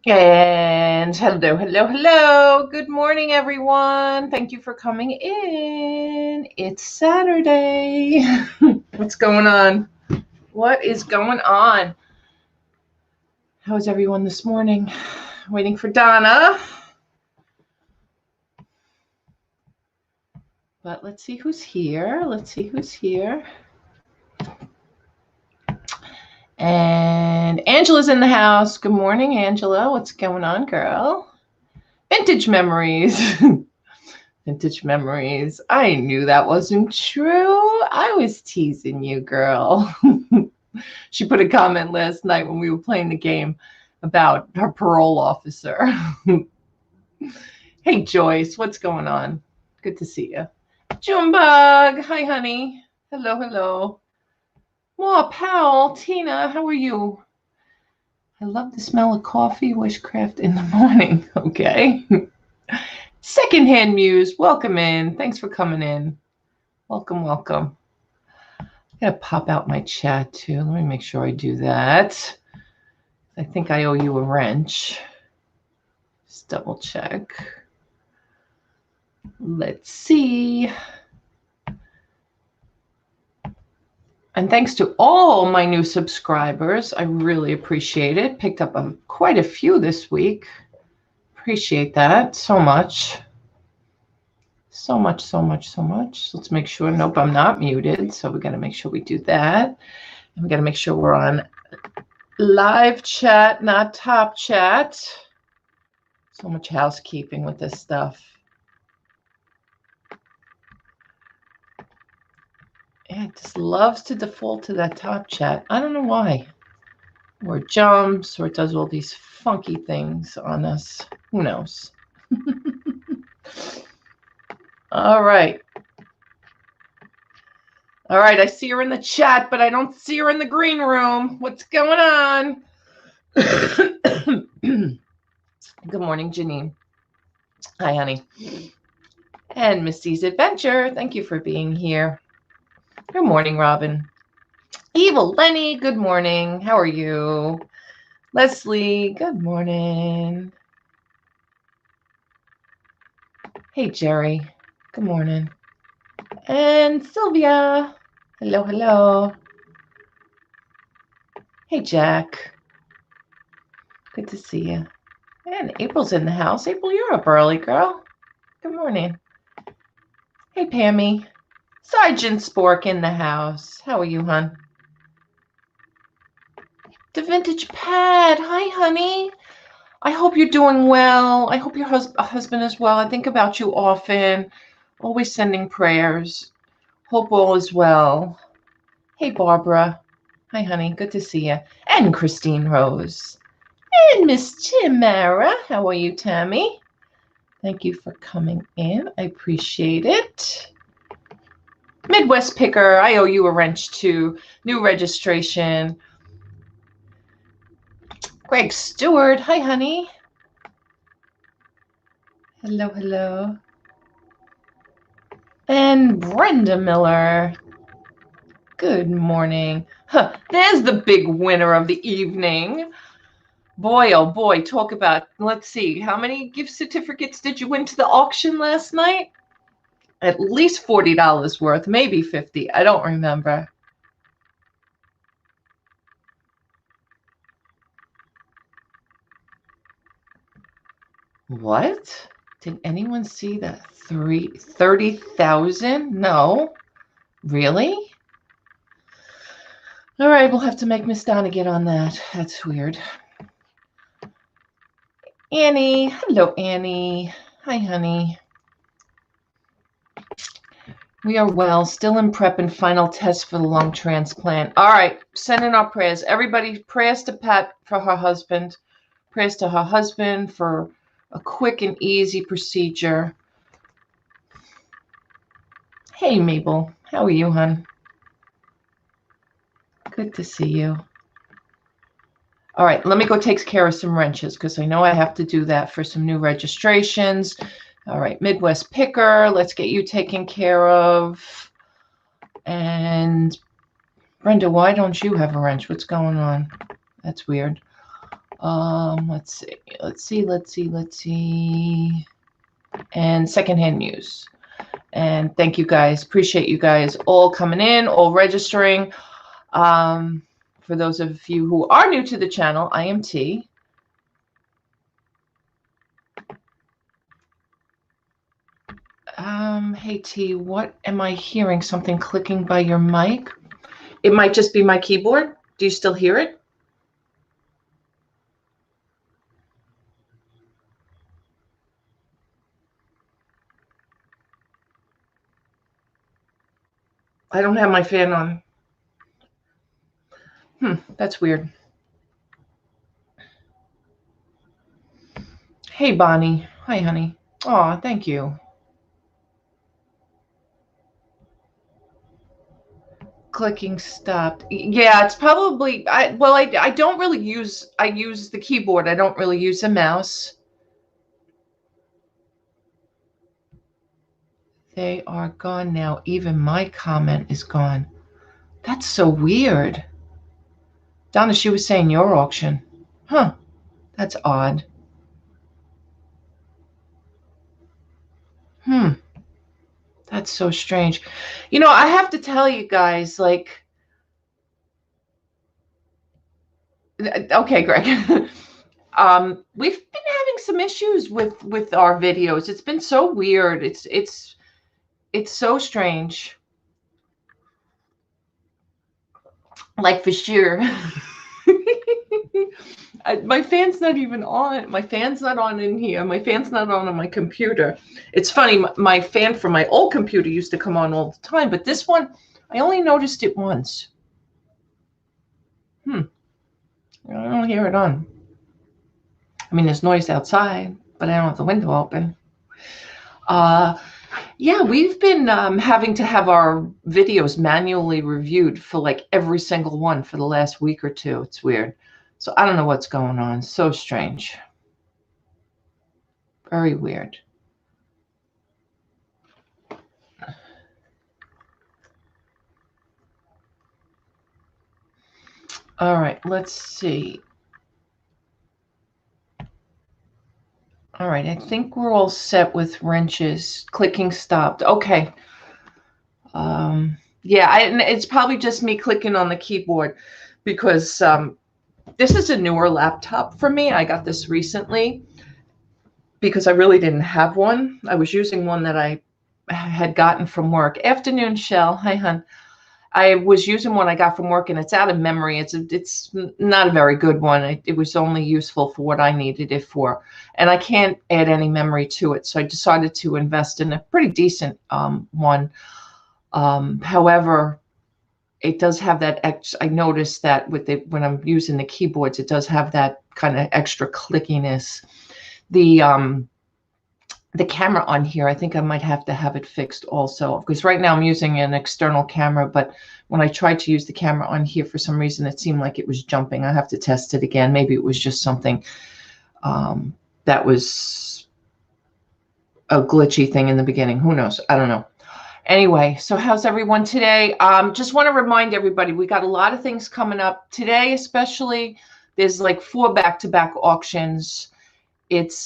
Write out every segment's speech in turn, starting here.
And hello, hello, hello. Good morning, everyone. Thank you for coming in. It's Saturday. What's going on? What is going on? How is everyone this morning? Waiting for Donna. But let's see who's here. And Angela's in the house. Good morning, Angela. What's going on, girl? Vintage memories. Vintage memories. I knew that wasn't true. I was teasing you, girl. She put a comment last night when we were playing the game about her parole officer. Hey, Joyce, what's going on? Good to see you. Junebug, hi, honey. Hello, hello. Oh, pal, Tina, how are you? I love the smell of coffee, witchcraft in the morning. Okay. Secondhand Muse, welcome in. Thanks for coming in. Welcome, welcome. I gotta pop out my chat too. Let me make sure I do that. I think I owe you a wrench. Just double check. Let's see. And thanks to all my new subscribers. I really appreciate it. Picked up quite a few this week. Appreciate that so much. So much, so much, so much. Let's make sure. Nope, I'm not muted. So we got to make sure we do that. And we got to make sure we're on live chat, not top chat. So much housekeeping with this stuff. It just loves to default to that top chat. I don't know why. Or it jumps, or it does all these funky things on us. Who knows? All right. All right, I see her in the chat, but I don't see her in the green room. What's going on? Good morning, Janine. Hi, honey. And Missy's Adventure, thank you for being here. Good morning, Robin. Evil Lenny, good morning. How are you? Leslie, good morning. Hey, Jerry, good morning. And Sylvia, hello, hello. Hey, Jack. Good to see you. And April's in the house. April, you're up early, girl. Good morning. Hey, Pammy. Sergeant Spork in the house. How are you, hon? The Vintage Pad. Hi, honey. I hope you're doing well. I hope your husband is well. I think about you often. Always sending prayers. Hope all is well. Hey, Barbara. Hi, honey. Good to see you. And Christine Rose. And Miss Tamara. How are you, Tammy? Thank you for coming in. I appreciate it. Midwest Picker, I owe you a wrench too. New registration. Greg Stewart, hi, honey. Hello, hello. And Brenda Miller. Good morning. There's the big winner of the evening. Boy, oh boy, talk about, let's see, how many gift certificates did you win to the auction last night? At least $40 worth, maybe 50. I don't remember. What? Did anyone see that? 30,000? No. Really? All right, we'll have to make Miss Donna get on that. That's weird. Annie. Hello, Annie. Hi, honey. We are well, still in prep and final tests for the lung transplant. All right, send in our prayers. Everybody, prayers to Pat for her husband. Prayers to her husband for a quick and easy procedure. Hey, Mabel. How are you, hon? Good to see you. All right, let me go take care of some wrenches because I know I have to do that for some new registrations. All right, Midwest Picker, let's get you taken care of. And Brenda, why don't you have a wrench? What's going on? That's weird. Let's see. And secondhand news. And thank you guys. Appreciate you guys all coming in, all registering. For those of you who are new to the channel, I am T. Hey T, what am I hearing? Something clicking by your mic? It might just be my keyboard. Do you still hear it? I don't have my fan on. That's weird. Hey Bonnie. Hi honey. Aw, thank you. Clicking stopped. Yeah, it's probably I don't really use I use the keyboard. I don't really use a mouse. They are gone now. Even my comment is gone. That's so weird. Donna, she was saying your auction. Huh. That's odd. That's so strange. You know, I have to tell you guys, like, okay, Greg. We've been having some issues with our videos. It's been so weird. It's so strange. Like for sure. My fan's not even on. My fan's not on in here. My fan's not on my computer. It's funny. My fan from my old computer used to come on all the time, but this one, I only noticed it once. I don't hear it on. I mean, there's noise outside, but I don't have the window open. Yeah, we've been having to have our videos manually reviewed for like every single one for the last week or two. It's weird. So I don't know what's going on. So strange. Very weird. All right, let's see. All right, I think we're all set with wrenches. Clicking stopped. Okay. Yeah, and it's probably just me clicking on the keyboard because this is a newer laptop for me. I got this recently because I really didn't have one. I was using one that I had gotten from work. Afternoon, Shell. Hi, hon. I was using one I got from work, and it's out of memory. It's not a very good one. It was only useful for what I needed it for, and I can't add any memory to it. So I decided to invest in a pretty decent one. However, it does have that I noticed that when I'm using the keyboards, it does have that kind of extra clickiness. The camera on here, I think I might have to have it fixed also, because right now I'm using an external camera, but when I tried to use the camera on here, for some reason it seemed like it was jumping. I have to test it again. Maybe it was just something that was a glitchy thing in the beginning. Who knows? I don't know. Anyway, so how's everyone today? Just want to remind everybody, we got a lot of things coming up today, especially there's like 4 back-to-back auctions. It's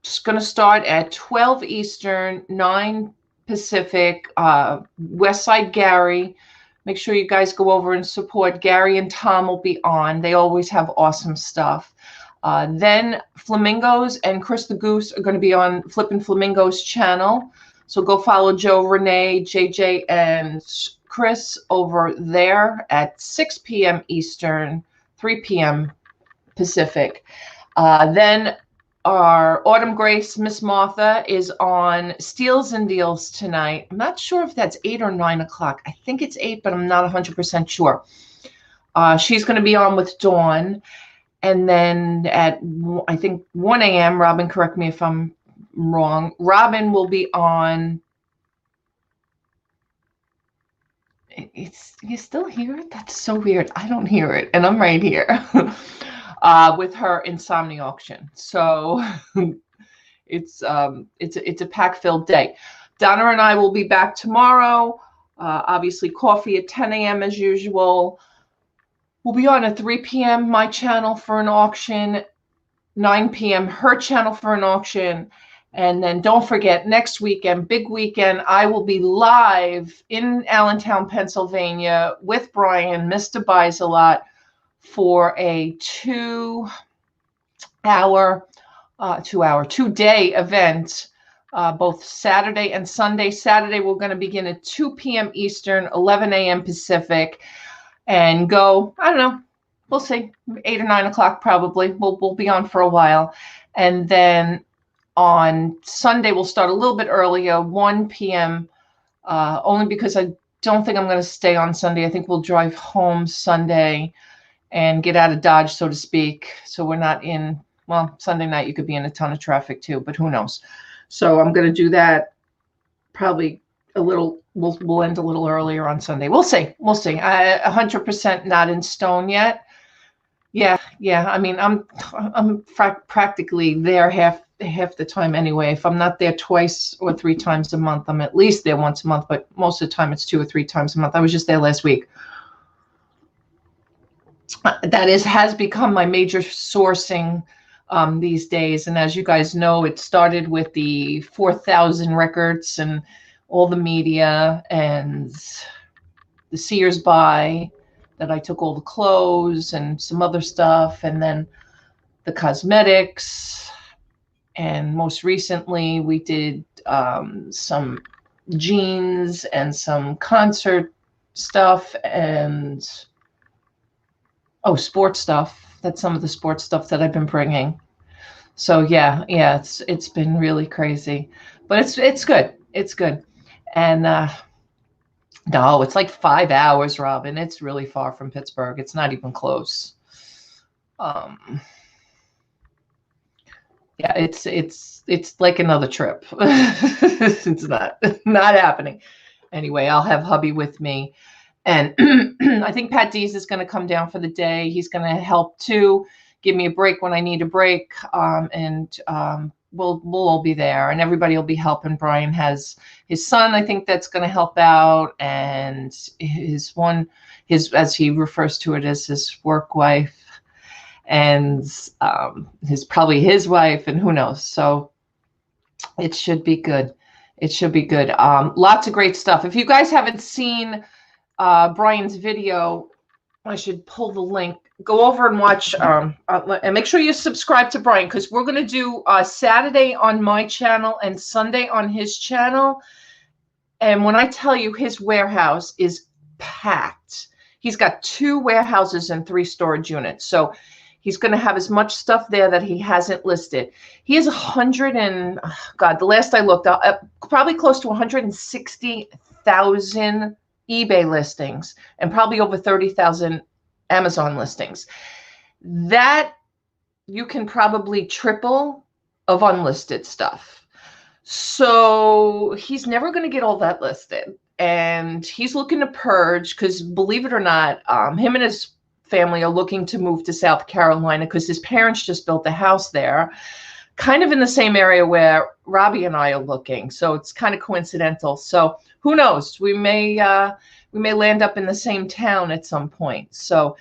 just going to start at 12 Eastern, 9 Pacific, Westside Gary. Make sure you guys go over and support. Gary and Tom will be on. They always have awesome stuff. Then Flamingos and Chris the Goose are going to be on Flippin' Flamingos channel. So go follow Joe, Renee, JJ, and Chris over there at 6 p.m. Eastern, 3 p.m. Pacific. Then our Autumn Grace, Miss Martha, is on Steals and Deals tonight. I'm not sure if that's 8 or 9 o'clock. I think it's 8, but I'm not 100% sure. She's going to be on with Dawn. And then at, I think, 1 a.m., Robin, correct me if I'm wrong, Robin will be on. You still hear it? That's so weird. I don't hear it, and I'm right here. With her Insomnia auction. So it's a pack-filled day. Donna and I will be back tomorrow. Obviously, coffee at 10 a.m. as usual. We'll be on at 3 p.m. my channel for an auction, 9 p.m. her channel for an auction. And then don't forget, next weekend, big weekend, I will be live in Allentown, Pennsylvania with Brian, Mr. Buys a Lot, for a 2-day event, both Saturday and Sunday. Saturday, we're going to begin at 2 p.m. Eastern, 11 a.m. Pacific, and go, I don't know, we'll see, 8 or 9 o'clock probably. We'll be on for a while. And then on Sunday, we'll start a little bit earlier, 1 p.m., only because I don't think I'm going to stay on Sunday. I think we'll drive home Sunday and get out of Dodge, so to speak. So we're not in, well, Sunday night you could be in a ton of traffic too, but who knows? So I'm going to do that probably a little, we'll end a little earlier on Sunday. We'll see. 100% not in stone yet. Yeah. I mean, I'm practically there half the time anyway. If I'm not there 2 or 3 times a month, I'm at least there once a month, but most of the time it's 2 or 3 times a month. I was just there last week. That has become my major sourcing these days. And as you guys know, it started with the 4,000 records and all the media and the Sears buy that I took all the clothes and some other stuff, and then the cosmetics. And most recently, we did some jeans and some concert stuff and sports stuff. That's some of the sports stuff that I've been bringing. So yeah, it's been really crazy, but it's good. It's good. And no, it's like 5 hours, Robin. It's really far from Pittsburgh. It's not even close. Yeah, it's like another trip. It's not happening. Anyway, I'll have hubby with me. And I think Pat Dees is going to come down for the day. He's going to help too, give me a break when I need a break. And we'll all be there, and everybody will be helping. Brian has his son, I think, that's going to help out, and his as he refers to it, as his work wife, and probably his wife, and who knows. So it should be good. It should be good. Lots of great stuff. If you guys haven't seen Brian's video, I should pull the link. Go over and watch, and make sure you subscribe to Brian, because we're going to do Saturday on my channel and Sunday on his channel. And when I tell you, his warehouse is packed. He's got 2 warehouses and 3 storage units. So he's going to have as much stuff there that he hasn't listed. He has 100 and, God, the last I looked, probably close to 160,000 eBay listings and probably over 30,000 Amazon listings. That you can probably triple of unlisted stuff. So he's never going to get all that listed. And he's looking to purge because, believe it or not, him and his family are looking to move to South Carolina because his parents just built a house there, kind of in the same area where Robbie and I are looking. So it's kind of coincidental. So who knows? We may land up in the same town at some point. So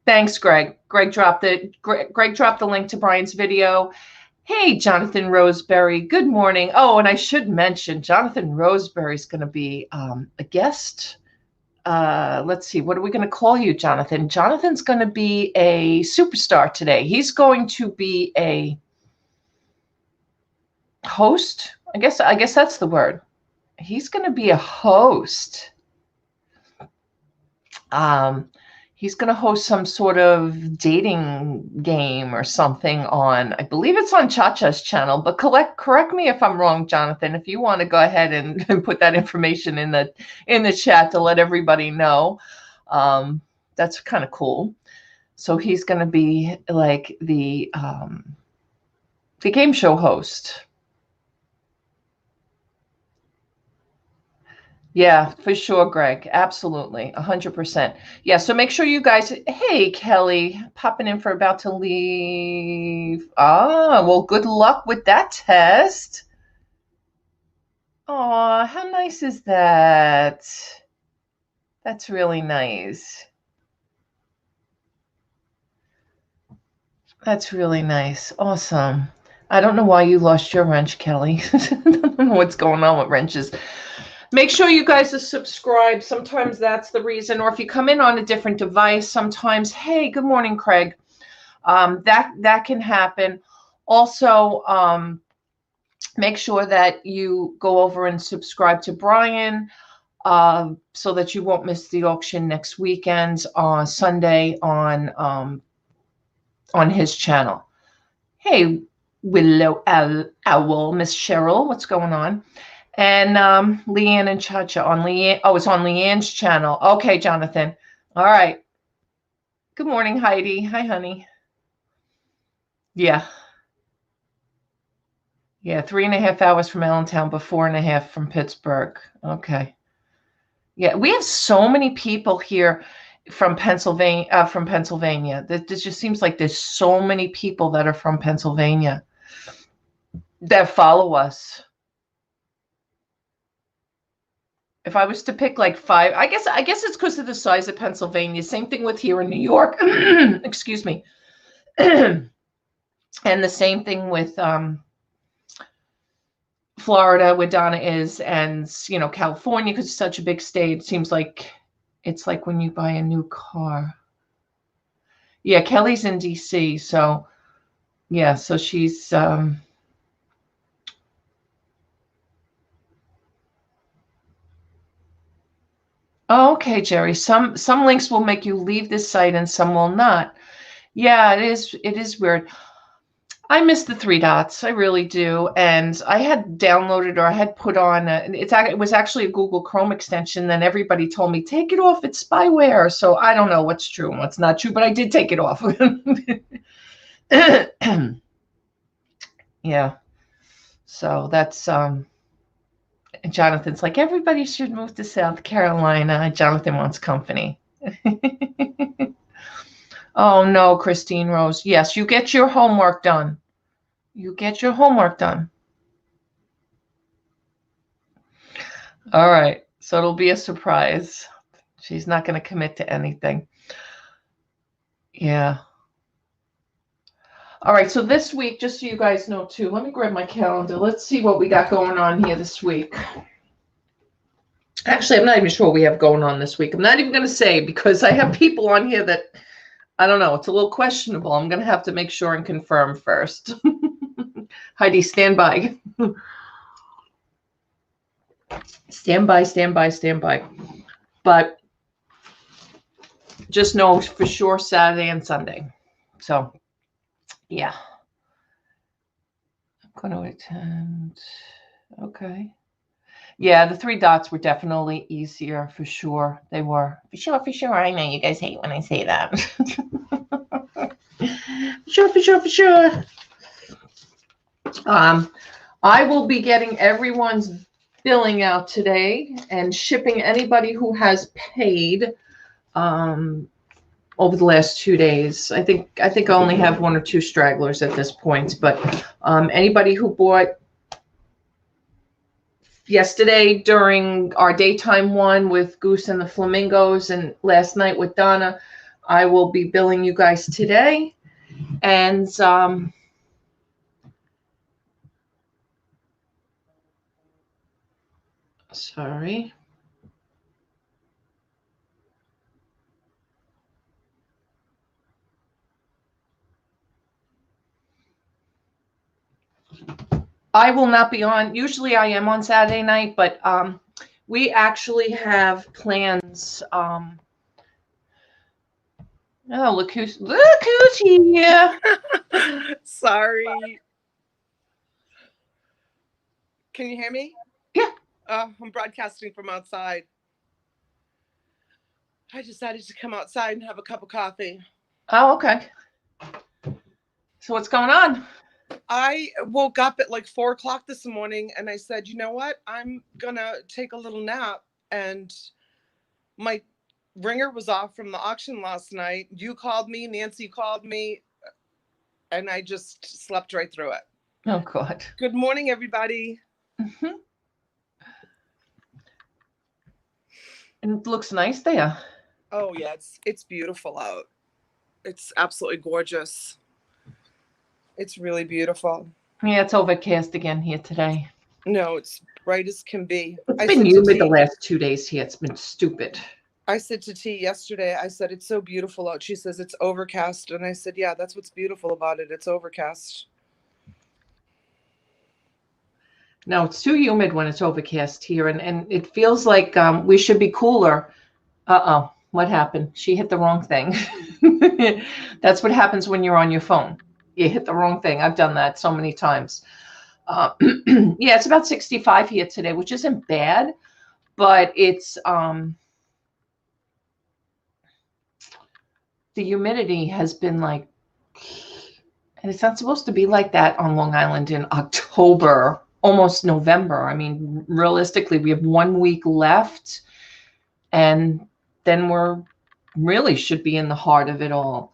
thanks, Greg. Greg dropped the link to Brian's video. Hey, Jonathan Roseberry. Good morning. Oh, and I should mention, Jonathan Roseberry is going to be a guest. Let's see. What are we going to call you, Jonathan? Jonathan's going to be a superstar today. He's going to be a host. I guess that's the word. He's going to be a host. He's going to host some sort of dating game or something on, I believe it's on Cha-Cha's channel, but correct me if I'm wrong, Jonathan, if you want to go ahead and put that information in the chat to let everybody know. That's kind of cool. So he's going to be like the game show host. Yeah, for sure, Greg. Absolutely. 100%. Yeah. So make sure you guys, hey, Kelly, popping in for about to leave. Well, good luck with that test. Oh, how nice is that? That's really nice. That's really nice. Awesome. I don't know why you lost your wrench, Kelly. I don't know what's going on with wrenches. Make sure you guys are subscribed. Sometimes that's the reason. Or if you come in on a different device, sometimes, hey, good morning, Craig. That can happen. Also, make sure that you go over and subscribe to Brian so that you won't miss the auction next weekend on Sunday on his channel. Hey, Willow Owl, Miss Cheryl, what's going on? And Leanne and Chacha on Leanne. Oh, it's on Leanne's channel. Okay, Jonathan. All right. Good morning, Heidi. Hi, honey. Yeah. Yeah, 3.5 hours from Allentown, but 4.5 from Pittsburgh. Okay. Yeah, we have so many people here from Pennsylvania. That this just seems like there's so many people that are from Pennsylvania that follow us. If I was to pick like 5, I guess it's because of the size of Pennsylvania. Same thing with here in New York. Excuse me. And the same thing with Florida, where Donna is, and California, because it's such a big state. It seems like it's like when you buy a new car. Yeah, Kelly's in DC, so yeah, so she's oh, okay, Jerry. Some links will make you leave this site and some will not. Yeah, it is weird. I miss the 3 dots. I really do. And I had downloaded, or I had put on it was actually a Google Chrome extension. Then everybody told me, take it off. It's spyware. So I don't know what's true and what's not true, but I did take it off. Yeah. So that's Jonathan's like, everybody should move to South Carolina. Jonathan wants company. Oh no, Christine Rose. Yes, you get your homework done. You get your homework done. All right. So it'll be a surprise. She's not going to commit to anything. Yeah. All right. So this week, just so you guys know too, let me grab my calendar. Let's see what we got going on here this week. Actually, I'm not even sure what we have going on this week. I'm not even going to say, because I have people on here that, I don't know, it's a little questionable. I'm going to have to make sure and confirm first. Heidi, stand by. Stand by. But just know for sure Saturday and Sunday. So, yeah. I'm going to attend. Okay. Yeah, the 3 dots were definitely easier for sure. They were. For sure. I know you guys hate when I say that. For sure. I will be getting everyone's billing out today and shipping anybody who has paid over the last 2 days. I think I only have 1 or 2 stragglers at this point, but anybody who bought yesterday during our daytime one with Goose and the Flamingos and last night with Donna, I will be billing you guys today. And sorry. I will not be on. Usually I am on Saturday night, but we actually have plans. Oh, look who's here. Sorry. Can you hear me? Yeah. I'm broadcasting from outside. I decided to come outside and have a cup of coffee. Oh, okay. So what's going on? I woke up at like 4 o'clock this morning and I said, you know what? I'm going to take a little nap. And my ringer was off from the auction last night. You called me, Nancy called me, and I just slept right through it. Oh, God. Good morning, everybody. Mm-hmm. And it looks nice there. Oh, yeah, it's beautiful out. It's absolutely gorgeous. It's really beautiful. Yeah, it's overcast again here today. No, it's bright as can be. It's been humid the last 2 days here. It's been stupid. I said to T yesterday, I said, it's so beautiful out. She says, it's overcast. And I said, yeah, that's what's beautiful about it. It's overcast. No, it's too humid when it's overcast here. And it feels like we should be cooler. Uh-oh, what happened? She hit the wrong thing. That's what happens when you're on your phone. You hit the wrong thing. I've done that so many times. Yeah, it's about 65 here today, which isn't bad, but it's the humidity has been like, and it's not supposed to be like that on Long Island in October, almost November. I mean, realistically, we have 1 week left, and then we're really should be in the heart of it all.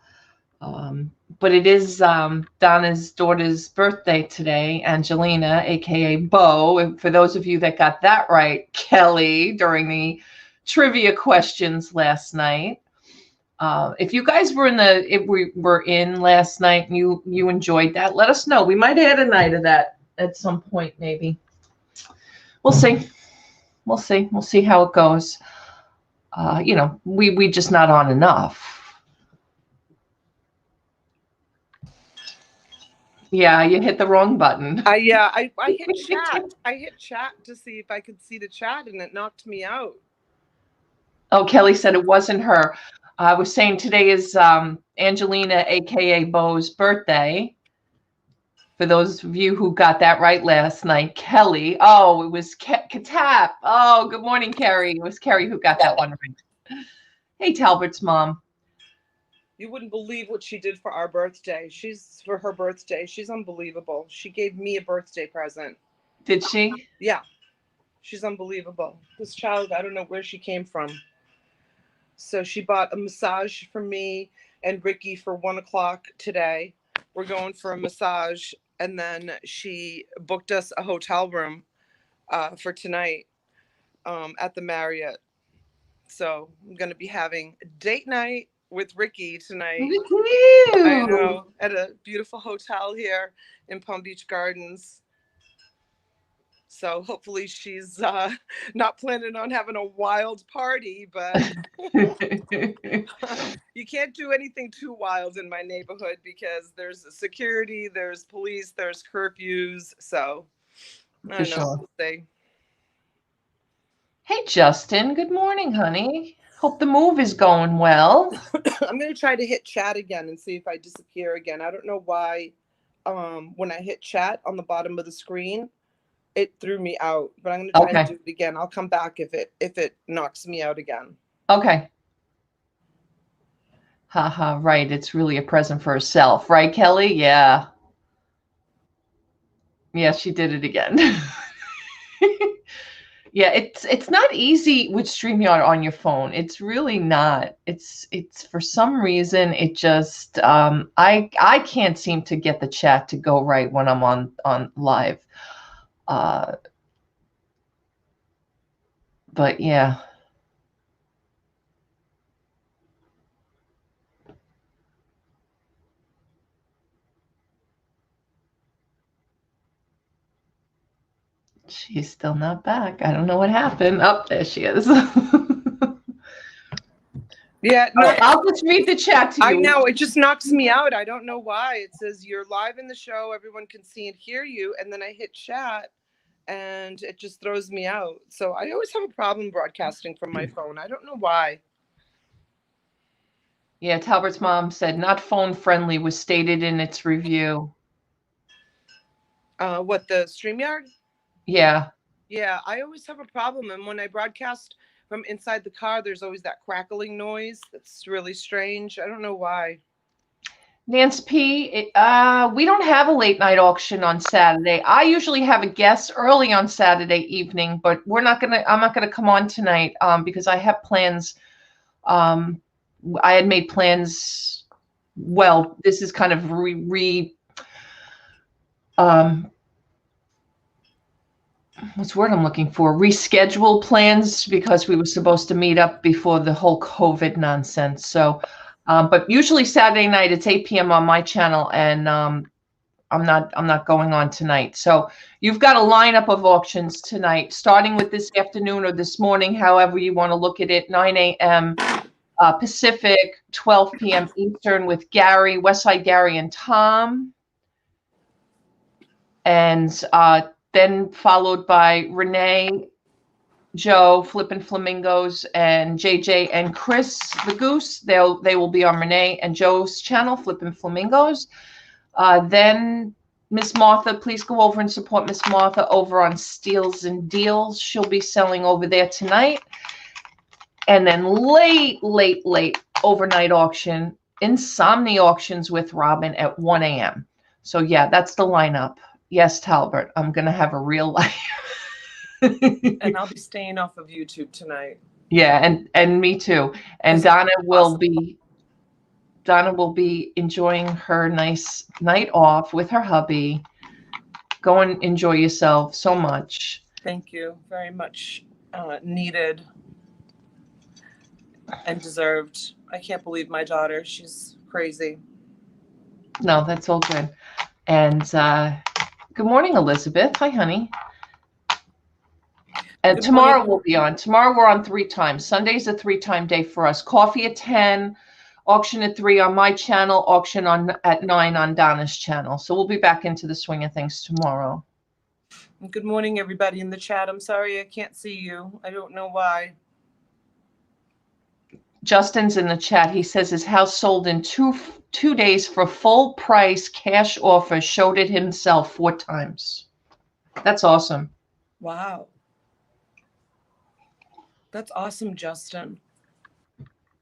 But it is Donna's daughter's birthday today, Angelina, aka Bo. And for those of you that got that right, Kelly, during the trivia questions last night. If you guys were in last night and you enjoyed that, let us know. We might add a night of that at some point, maybe. We'll see. We'll see how it goes. We just not on enough. Yeah, you hit the wrong button. I hit chat. I hit chat to see if I could see the chat, and it knocked me out. Oh, Kelly said it wasn't her. I was saying today is Angelina, aka Bo's birthday. For those of you who got that right last night, Kelly. Oh, it was Katap. Oh, good morning, Carrie. It was Carrie who got that one right. Hey, Talbert's mom. You wouldn't believe what she did for our birthday. For her birthday. She's unbelievable. She gave me a birthday present. Did she? Yeah. She's unbelievable. This child, I don't know where she came from. So she bought a massage for me and Ricky for 1 o'clock today. We're going for a massage. And then she booked us a hotel room for tonight at the Marriott. So I'm going to be having a date night with Ricky tonight. I know, at a beautiful hotel here in Palm Beach Gardens. So hopefully she's not planning on having a wild party, but you can't do anything too wild in my neighborhood because there's security, there's police, there's curfews. So I don't know. We'll see. Hey, Justin. Good morning, honey. Hope the move is going well. I'm going to try to hit chat again and see if I disappear again. I don't know why when I hit chat on the bottom of the screen, it threw me out, but I'm going to try to do it again. I'll come back if it knocks me out again. Okay. Haha, right. It's really a present for herself. Right, Kelly? Yeah. Yeah, she did it again. Yeah, it's not easy with StreamYard on your phone. It's really not. It's for some reason it just I can't seem to get the chat to go right when I'm on live. But yeah. She's still not back. I don't know what happened. Oh, there she is. Yeah, no, I'll just read the chat to you. I know, it just knocks me out. I don't know why. It says you're live in the show. Everyone can see and hear you. And then I hit chat and it just throws me out. So I always have a problem broadcasting from my phone. I don't know why. Yeah, Talbert's mom said not phone friendly was stated in its review. What, the StreamYard? Yeah. Yeah, I always have a problem. And when I broadcast from inside the car, there's always that crackling noise. That's really strange. I don't know why. Nance P, we don't have a late night auction on Saturday. I usually have a guest early on Saturday evening, but I'm not gonna come on tonight because I have plans. I had made plans. Well, this is kind of what's the word I'm looking for? Reschedule plans because we were supposed to meet up before the whole COVID nonsense. So, but usually Saturday night it's 8 p.m. on my channel, and I'm not going on tonight. So you've got a lineup of auctions tonight, starting with this afternoon or this morning, however you want to look at it. 9 a.m. Pacific, 12 p.m. Eastern, with Gary, Westside Gary, and Tom, and then followed by Renee, Joe, Flippin' Flamingos, and JJ and Chris the Goose. They will be on Renee and Joe's channel, Flippin' Flamingos. Then Miss Martha, please go over and support Miss Martha over on Steals and Deals. She'll be selling over there tonight. And then late overnight auction, Insomnia Auctions with Robin at 1 a.m. So yeah, that's the lineup. Yes, Talbot, I'm going to have a real life. And I'll be staying off of YouTube tonight. Yeah, and me too. And Donna will be enjoying her nice night off with her hubby. Go and enjoy yourself so much. Thank you very much. Needed and deserved. I can't believe my daughter. She's crazy. No, that's all good. And good morning, Elizabeth. Hi, honey. And tomorrow we'll be on. Tomorrow we're on 3 times. Sunday's a 3-time day for us. Coffee at 10, auction at 3 on my channel, auction at 9 on Donna's channel. So we'll be back into the swing of things tomorrow. Good morning, everybody in the chat. I'm sorry I can't see you. I don't know why. Justin's in the chat. He says his house sold in two days for full price cash offer. Showed it himself 4 times. That's awesome. Wow. That's awesome, Justin.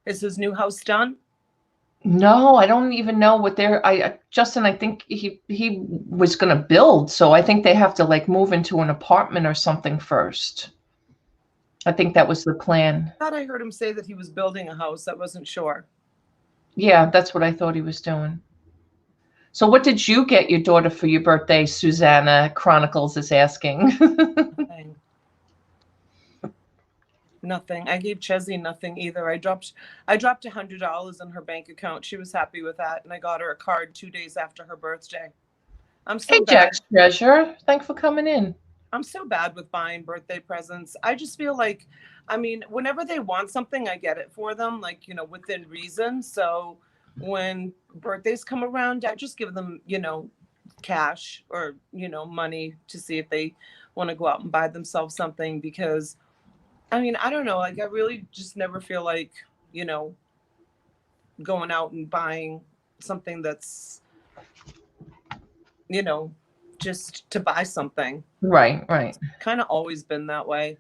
Is his new house done? No, I don't even know what they're. Justin, I think he was going to build, so I think they have to like move into an apartment or something first. I think that was the plan. I thought I heard him say that he was building a house. I wasn't sure. Yeah, that's what I thought he was doing. So what did you get your daughter for your birthday? Susanna Chronicles is asking. Nothing. I gave Chesney nothing either. I dropped $100 in her bank account. She was happy with that, and I got her a card 2 days after her birthday. I'm so Hey, Jack's Treasure. Thanks for coming in. I'm so bad with buying birthday presents. I just feel like, I mean, whenever they want something, I get it for them, like, you know, within reason. So when birthdays come around, I just give them, you know, cash or, you know, money to see if they want to go out and buy themselves something, because I mean, I don't know, like I really just never feel like, you know, going out and buying something that's, you know, just to buy something. Right. It's kind of always been that way.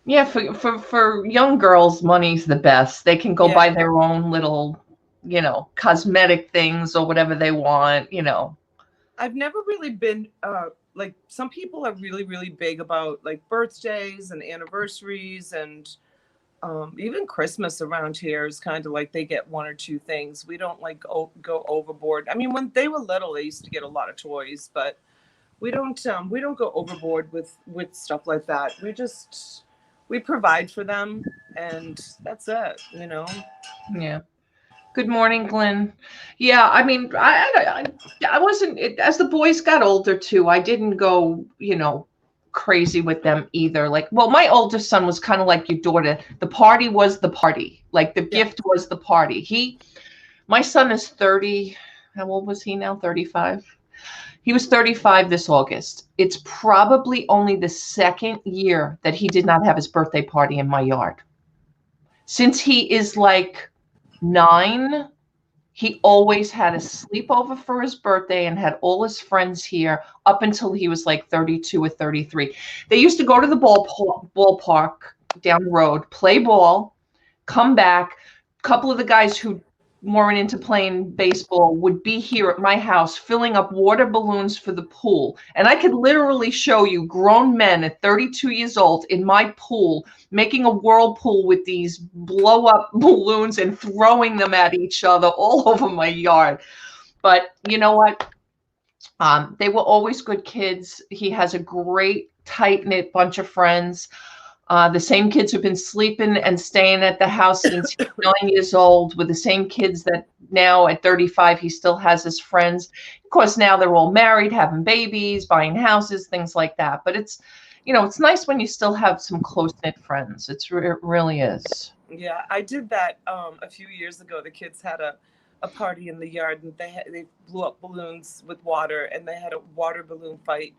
Yeah, for young girls, money's the best. They can go buy their own little, you know, cosmetic things or whatever they want, you know. I've never really been like, some people are really, really big about like birthdays and anniversaries, and even Christmas around here is kind of like they get 1 or 2 things. We don't like go overboard. I mean, when they were little, they used to get a lot of toys, but we don't go overboard with stuff like that. We provide for them, and that's it, you know. Yeah. Good morning, Glenn. Yeah, I mean, I wasn't, as the boys got older too, I didn't go, you know, crazy with them either. Like, well, my oldest son was kind of like your daughter. The party was the party. Like the gift was the party. My son is 30. How old was he now? 35. He was 35 this August. It's probably only the 2nd year that he did not have his birthday party in my yard. Since he is like 9, he always had a sleepover for his birthday and had all his friends here up until he was like 32 or 33. They used to go to the ballpark down the road, play ball, come back. A couple of the guys who weren't into playing baseball would be here at my house filling up water balloons for the pool. And I could literally show you grown men at 32 years old in my pool making a whirlpool with these blow up balloons and throwing them at each other all over my yard. But you know what? They were always good kids. He has a great tight knit bunch of friends. The same kids who've been sleeping and staying at the house since he's 9 years old, with the same kids that now at 35 he still has his friends. Of course, now they're all married, having babies, buying houses, things like that. But it's, it's nice when you still have some close-knit friends. It really is. Yeah, I did that a few years ago. The kids had a party in the yard, and they blew up balloons with water, and they had a water balloon fight,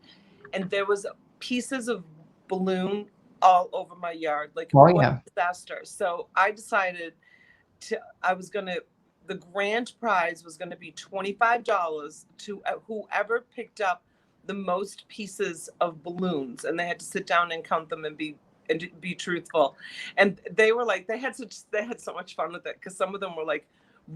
and there was pieces of balloon all over my yard. Like, Oh, what yeah. a disaster. So I decided the grand prize was gonna be $25 to whoever picked up the most pieces of balloons, and they had to sit down and count them and be truthful. And they were like, they had so much fun with it, because some of them were like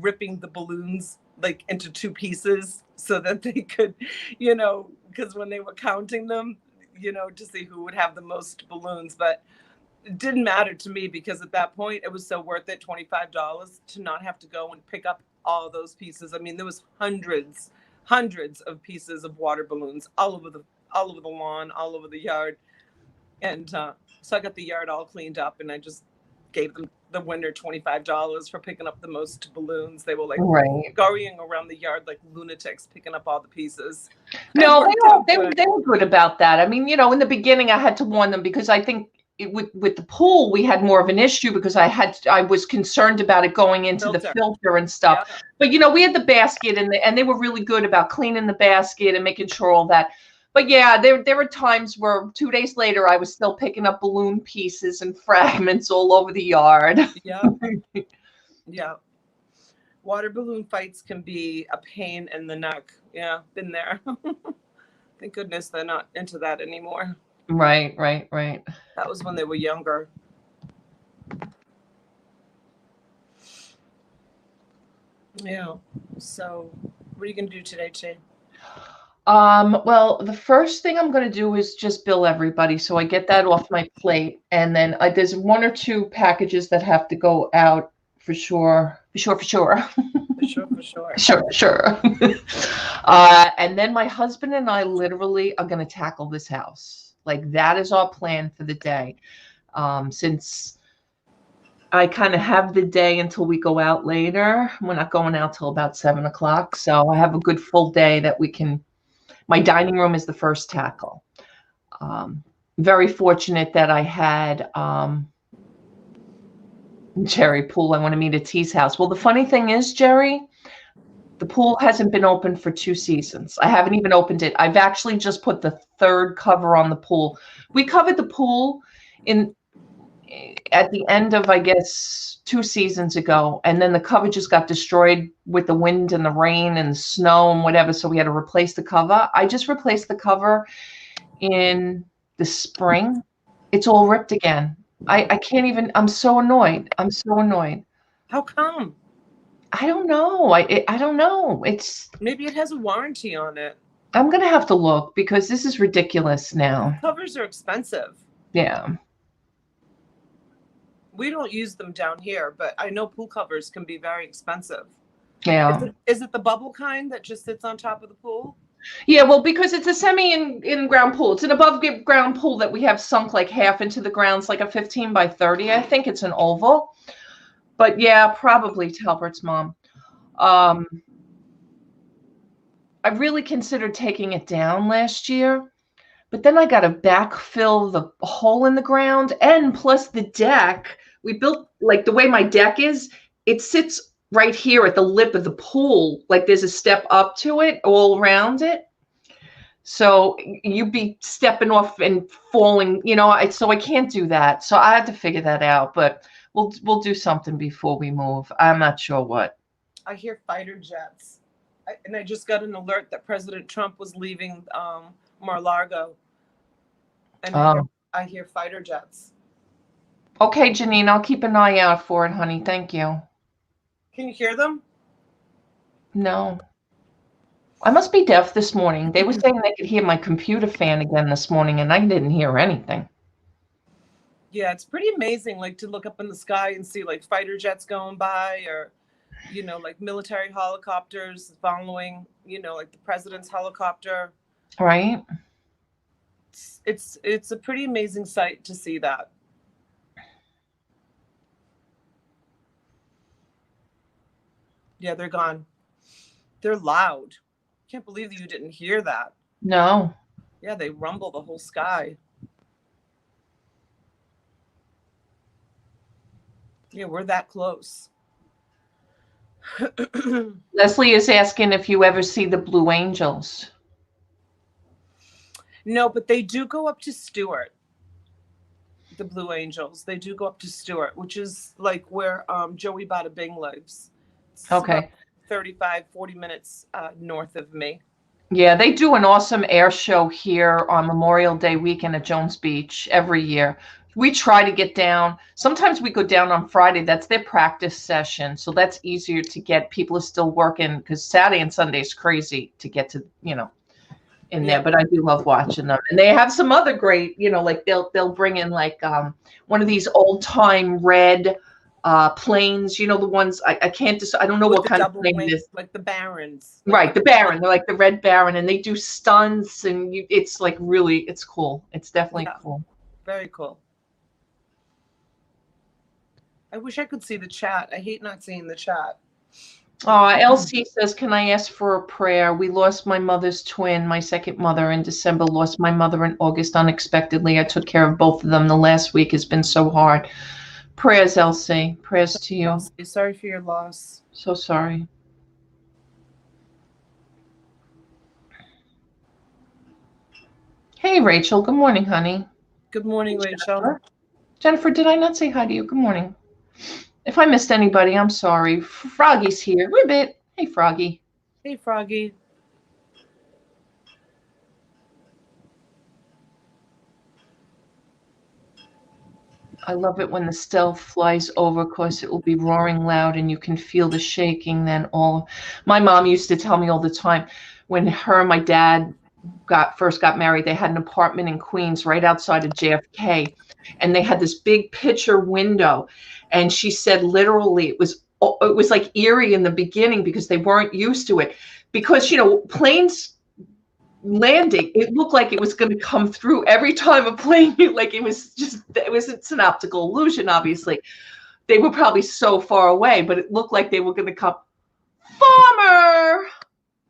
ripping the balloons like into two pieces so that they could, because when they were counting them, to see who would have the most balloons. But it didn't matter to me, because at that point it was so worth it, $25, to not have to go and pick up all those pieces. I mean, there was hundreds of pieces of water balloons all over the lawn, all over the yard. And so I got the yard all cleaned up, and I just gave the winner $25 for picking up the most balloons. They were like scurrying around the yard like lunatics, picking up all the pieces. No, they were good about that. I mean, in the beginning I had to warn them, because I think with the pool we had more of an issue, because I was concerned about it going into the filter and stuff. Yeah. But we had the basket, and they were really good about cleaning the basket and making sure all that. But yeah, there were times where 2 days later I was still picking up balloon pieces and fragments all over the yard. Yeah. Yeah. Water balloon fights can be a pain in the neck. Yeah, been there. Thank goodness they're not into that anymore. Right. That was when they were younger. Yeah. So what are you going to do today, Chit? Well, the first thing I'm going to do is just bill everybody, so I get that off my plate. And then there's 1 or 2 packages that have to go out for sure. For sure. And then my husband and I literally are going to tackle this house. Like, that is our plan for the day. Since I kind of have the day until we go out later. We're not going out till about 7 o'clock. So I have a good full day that we can. My dining room is the first tackle. Very fortunate that I had Jerry pool. I want to meet at T's house. Well, the funny thing is, Jerry, the pool hasn't been open for 2 seasons. I haven't even opened it. I've actually just put the 3rd cover on the pool. We covered the pool at the end of, I guess, 2 seasons ago, and then the cover just got destroyed with the wind and the rain and the snow and whatever, so we had to replace the cover. I just replaced the cover in the spring. It's all ripped again. I can't even. I'm so annoyed. How come? I don't know. I don't know. Maybe it has a warranty on it. I'm gonna have to look, because this is ridiculous now. Covers are expensive. Yeah. We don't use them down here, but I know pool covers can be very expensive. Yeah. Is it the bubble kind that just sits on top of the pool? Yeah, well, because it's a in-ground pool. It's an above-ground pool that we have sunk like half into the ground. It's like a 15 by 30. I think it's an oval. But yeah, probably Talbert's mom. I really considered taking it down last year, but then I got to backfill the hole in the ground, and plus the deck. We built, like, the way my deck is, it sits right here at the lip of the pool. Like, there's a step up to it all around it. So you'd be stepping off and falling, so I can't do that. So I had to figure that out, but we'll do something before we move. I'm not sure what. I hear fighter jets. And I just got an alert that President Trump was leaving Mar-a-Lago. And I hear fighter jets. Okay, Janine, I'll keep an eye out for it, honey. Thank you. Can you hear them? No. I must be deaf this morning. They were saying they could hear my computer fan again this morning, and I didn't hear anything. Yeah, it's pretty amazing, like, to look up in the sky and see, like, fighter jets going by, or, like military helicopters following, like the president's helicopter. Right. It's a pretty amazing sight to see that. Yeah, they're gone. They're loud. Can't believe that you didn't hear that. No. Yeah, they rumble the whole sky. Yeah, we're that close. Leslie is asking if you ever see the Blue Angels. No, but they do go up to Stewart. The Blue Angels. They do go up to Stewart, which is like where Joey Bada Bing lives. It's Okay. about 35, 40 minutes north of me. Yeah, they do an awesome air show here on Memorial Day weekend at Jones Beach every year. We try to get down. Sometimes we go down on Friday. That's their practice session. So that's easier to get. People are still working because Saturday and Sunday is crazy to get to, in there. Yeah. But I do love watching them. And they have some other great, like they'll bring in like one of these old time red planes, the ones I can't decide. I don't know With what the kind of double plane it wings, is. like the Barons. Right, the Baron. They're like the Red Baron, and they do stunts, and it's like really, it's cool. It's definitely cool. Very cool. I wish I could see the chat. I hate not seeing the chat. Elsie says, can I ask for a prayer? We lost my mother's twin, my second mother in December, lost my mother in August unexpectedly. I took care of both of them. The last week has been so hard. Prayers, Elsie. Prayers to you. Elsie, sorry for your loss. So sorry. Hey, Rachel. Good morning, honey. Good morning, Rachel. Jennifer, did I not say hi to you? Good morning. If I missed anybody, I'm sorry. Froggy's here. Ribbit. Hey, Froggy. Hey, Froggy. I love it when the stealth flies over because it will be roaring loud and you can feel the shaking. Then my mom used to tell me all the time when her and my dad first got married, they had an apartment in Queens right outside of JFK, and they had this big picture window. And she said literally it was like eerie in the beginning because they weren't used to it, because planes landing, it looked like it was going to come through every time a plane, like it's an optical illusion. Obviously they were probably so far away, but it looked like they were going to come. Farmer,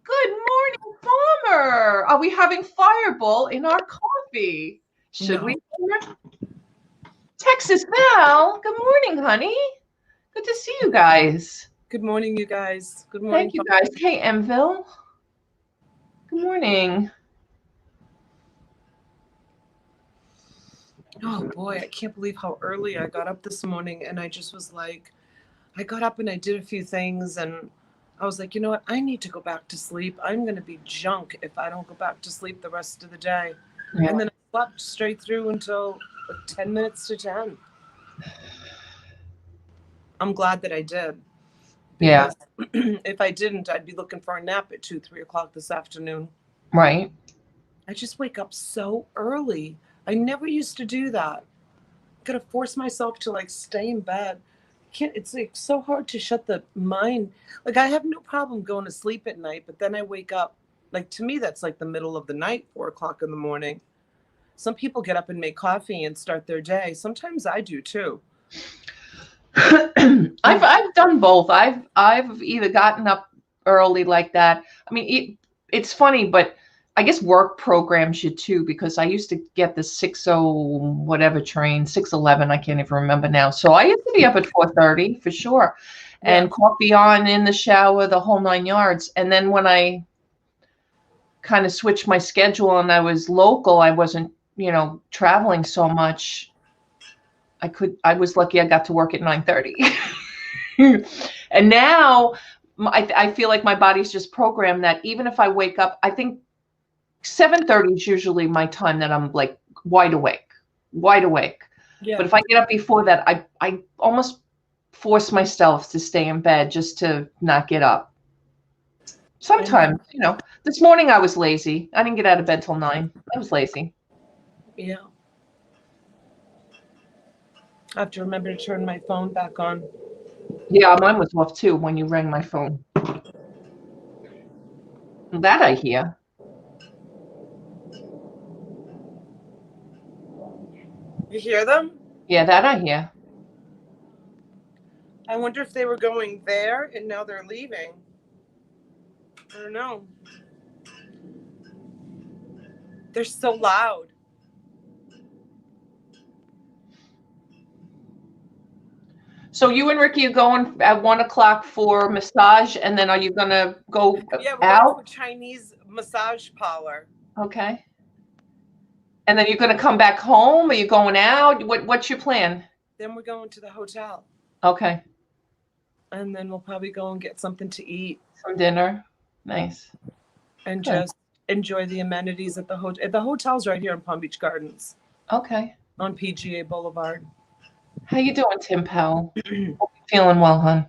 good morning, Farmer. Are we having Fireball in our coffee? Should we? Texas Val, good morning, honey. Good to see you guys. Good morning, you guys. Good morning. Thank you, guys. Hey, Mville. Good morning. Oh boy, I can't believe how early I got up this morning, and I just was like, I got up and I did a few things, and I was like, you know what? I need to go back to sleep. I'm going to be junk if I don't go back to sleep the rest of the day. Yeah. And then I slept straight through until like 10 minutes to 10. I'm glad that I did. Yeah. If I didn't, I'd be looking for a nap at 2-3 o'clock this afternoon. Right. I just wake up so early. I never used to do that. I gotta force myself to like stay in bed. It's like so hard to shut the mind. Like I have no problem going to sleep at night, but then I wake up. Like to me, that's like the middle of the night, 4 o'clock in the morning. Some people get up and make coffee and start their day. Sometimes I do too. I've done both. I've either gotten up early like that. I mean, it's funny, but I guess work programs you too, because I used to get the 6:00 whatever train, 6:11. I can't even remember now. So I used to be up at 4:30 for sure, and coffee on, in the shower, the whole 9 yards. And then when I kind of switched my schedule and I was local, I wasn't, traveling so much. I was lucky I got to work at 9:30. And now I feel like my body's just programmed that even if I wake up, I think 7:30 is usually my time that I'm like wide awake. Yeah. But if I get up before that, I almost force myself to stay in bed just to not get up. Sometimes, this morning I was lazy. I didn't get out of bed till 9. I was lazy. Yeah. I have to remember to turn my phone back on. Yeah, mine was off too when you rang my phone. That I hear. You hear them? Yeah, that I hear. I wonder if they were going there and now they're leaving. I don't know. They're so loud. So you and Ricky are going at 1 o'clock for massage, and then are you gonna go Yeah, we're out? going to a Chinese massage parlor. Okay. And then you're gonna come back home? Are you going out? What's your plan? Then we're going to the hotel. Okay. And then we'll probably go and get something to eat. Some dinner. Nice. And Good. just enjoy the amenities at the hotel. The hotel's right here in Palm Beach Gardens. Okay. On PGA Boulevard. How you doing, Tim Powell? Feeling well, hon?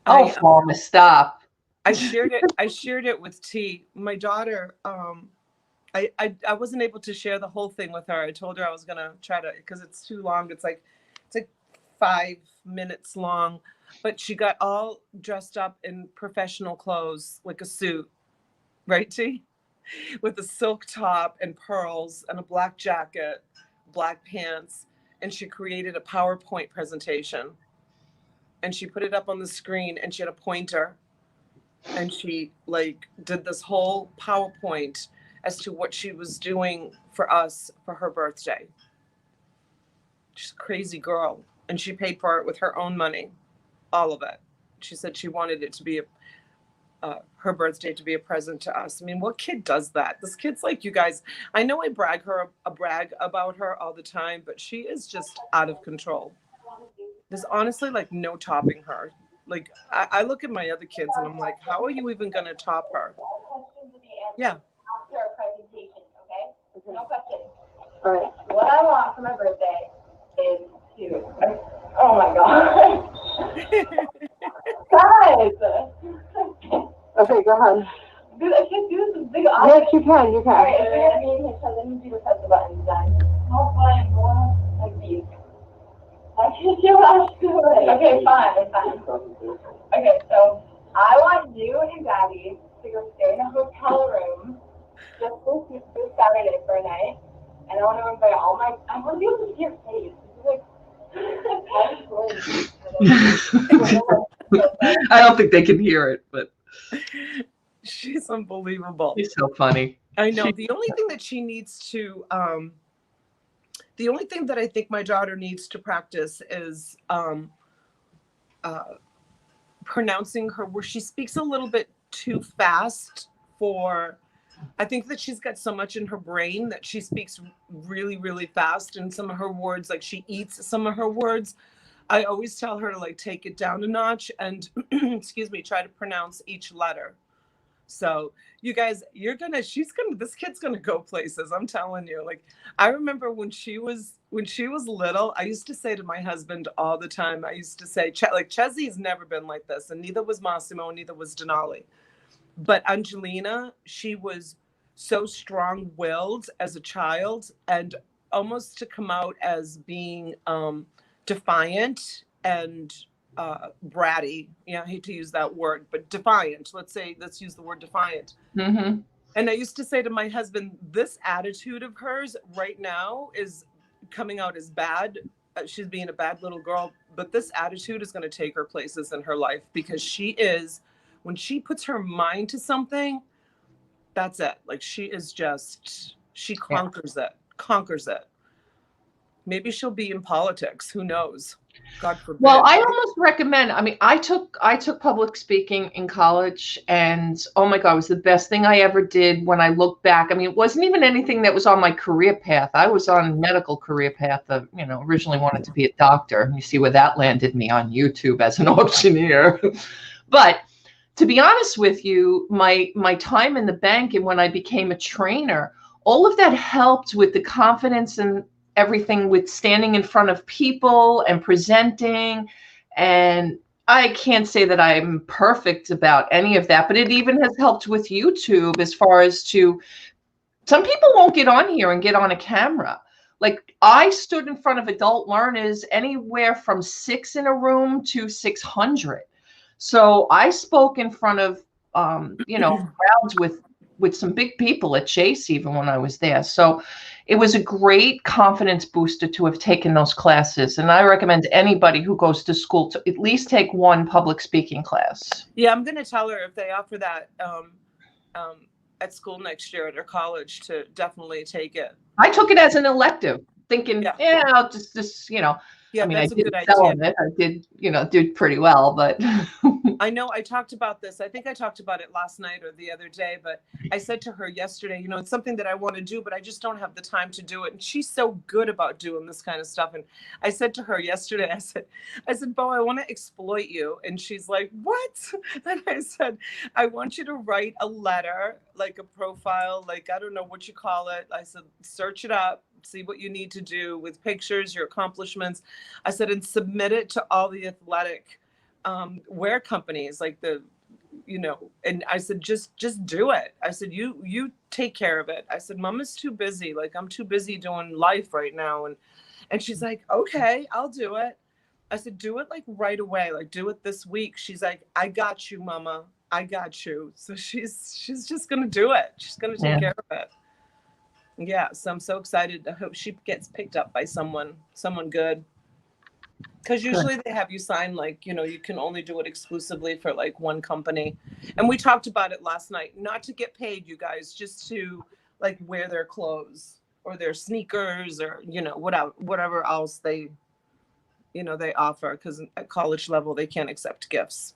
Mama, stop. I shared it with T. My daughter, I wasn't able to share the whole thing with her. I told her I was gonna try to, because it's too long. It's like 5 minutes long. But she got all dressed up in professional clothes, like a suit, right, T? With a silk top and pearls and a black jacket, black pants. And she created a PowerPoint presentation. And she put it up on the screen, and she had a pointer. And she did this whole PowerPoint as to what she was doing for us for her birthday. She's a crazy girl. And she paid for it with her own money, all of it. She said she wanted it to be her birthday to be a present to us. I mean, what kid does that? This kid's like, you guys, I know I brag about her all the time, but she is just out of control. There's honestly no topping her. I look at my other kids and I'm like, how are you even going to top her? Yeah. After our presentation, okay? No questions. All right. What I want for my birthday is to, oh my God. Guys. Okay, go ahead. Dude, I can't do this big eye. Yes, you can. All right, let me do the press the buttons then. How fun, boy. Like these. I can't do it. Okay, fine. Okay, so I want you and Daddy to go stay in a hotel room just this Saturday for a night. And I want to invite I want to be able to see your face. I don't think they can hear it, but she's unbelievable. She's so funny. I know. The only thing that she needs to, the only thing that I think my daughter needs to practice is pronouncing her, where she speaks a little bit too fast for, I think that she's got so much in her brain that she speaks really, really fast. And some of her words, she eats some of her words. I always tell her to take it down a notch and, excuse me, try to pronounce each letter. So you guys, this kid's gonna go places. I'm telling you. I remember when she was little, I used to say to my husband all the time, I used to say, Chezzy's never been like this, and neither was Massimo, neither was Denali. But Angelina, she was so strong-willed as a child, and almost to come out as being defiant and bratty. Yeah, I hate to use that word, but defiant. Let's use the word defiant. Mm-hmm. And I used to say to my husband, this attitude of hers right now is coming out as bad. She's being a bad little girl, but this attitude is going to take her places in her life, because when she puts her mind to something, that's it. She conquers it. Maybe she'll be in politics. Who knows? God forbid. Well, I almost recommend, I took public speaking in college, and oh my God, it was the best thing I ever did. When I look back, it wasn't even anything that was on my career path. I was on medical career path of, originally wanted to be a doctor. You see where that landed me on YouTube as an auctioneer. But to be honest with you, my time in the bank and when I became a trainer, all of that helped with the confidence and everything, with standing in front of people and presenting. And I can't say that I'm perfect about any of that, but it even has helped with YouTube, as far as some people won't get on here and get on a camera. I stood in front of adult learners, anywhere from 6 in a room to 600. So I spoke in front of, crowds with some big people at Chase, even when I was there. So it was a great confidence booster to have taken those classes. And I recommend anybody who goes to school to at least take one public speaking class. Yeah, I'm going to tell her if they offer that at school next year at her college to definitely take it. I took it as an elective, thinking, yeah, I'll just Yeah, I mean, I that's a didn't good sell idea. on it. I did, did pretty well, but I know I talked about this. I think I talked about it last night or the other day, but I said to her yesterday, it's something that I want to do, but I just don't have the time to do it. And she's so good about doing this kind of stuff. And I said to her yesterday, I said, Bo, I want to exploit you. And she's like, what? And I said, I want you to write a letter, like a profile, like, I don't know what you call it. I said, search it up, see what you need to do with pictures, your accomplishments. I said, and submit it to all the athletic wear companies, like and I said, just do it. I said, you take care of it. I said, Mama's too busy. Like, I'm too busy doing life right now. And she's like, okay, I'll do it. I said, do it like right away. Like, do it this week. She's like, I got you, Mama. I got you. So she's just going to do it. She's going to take care of it. Yeah. So I'm so excited. I hope she gets picked up by someone good. Because usually they have you sign, like, you can only do it exclusively for like one company. And we talked about it last night, not to get paid, you guys, just to like wear their clothes or their sneakers or, whatever else they offer. Because at college level, they can't accept gifts.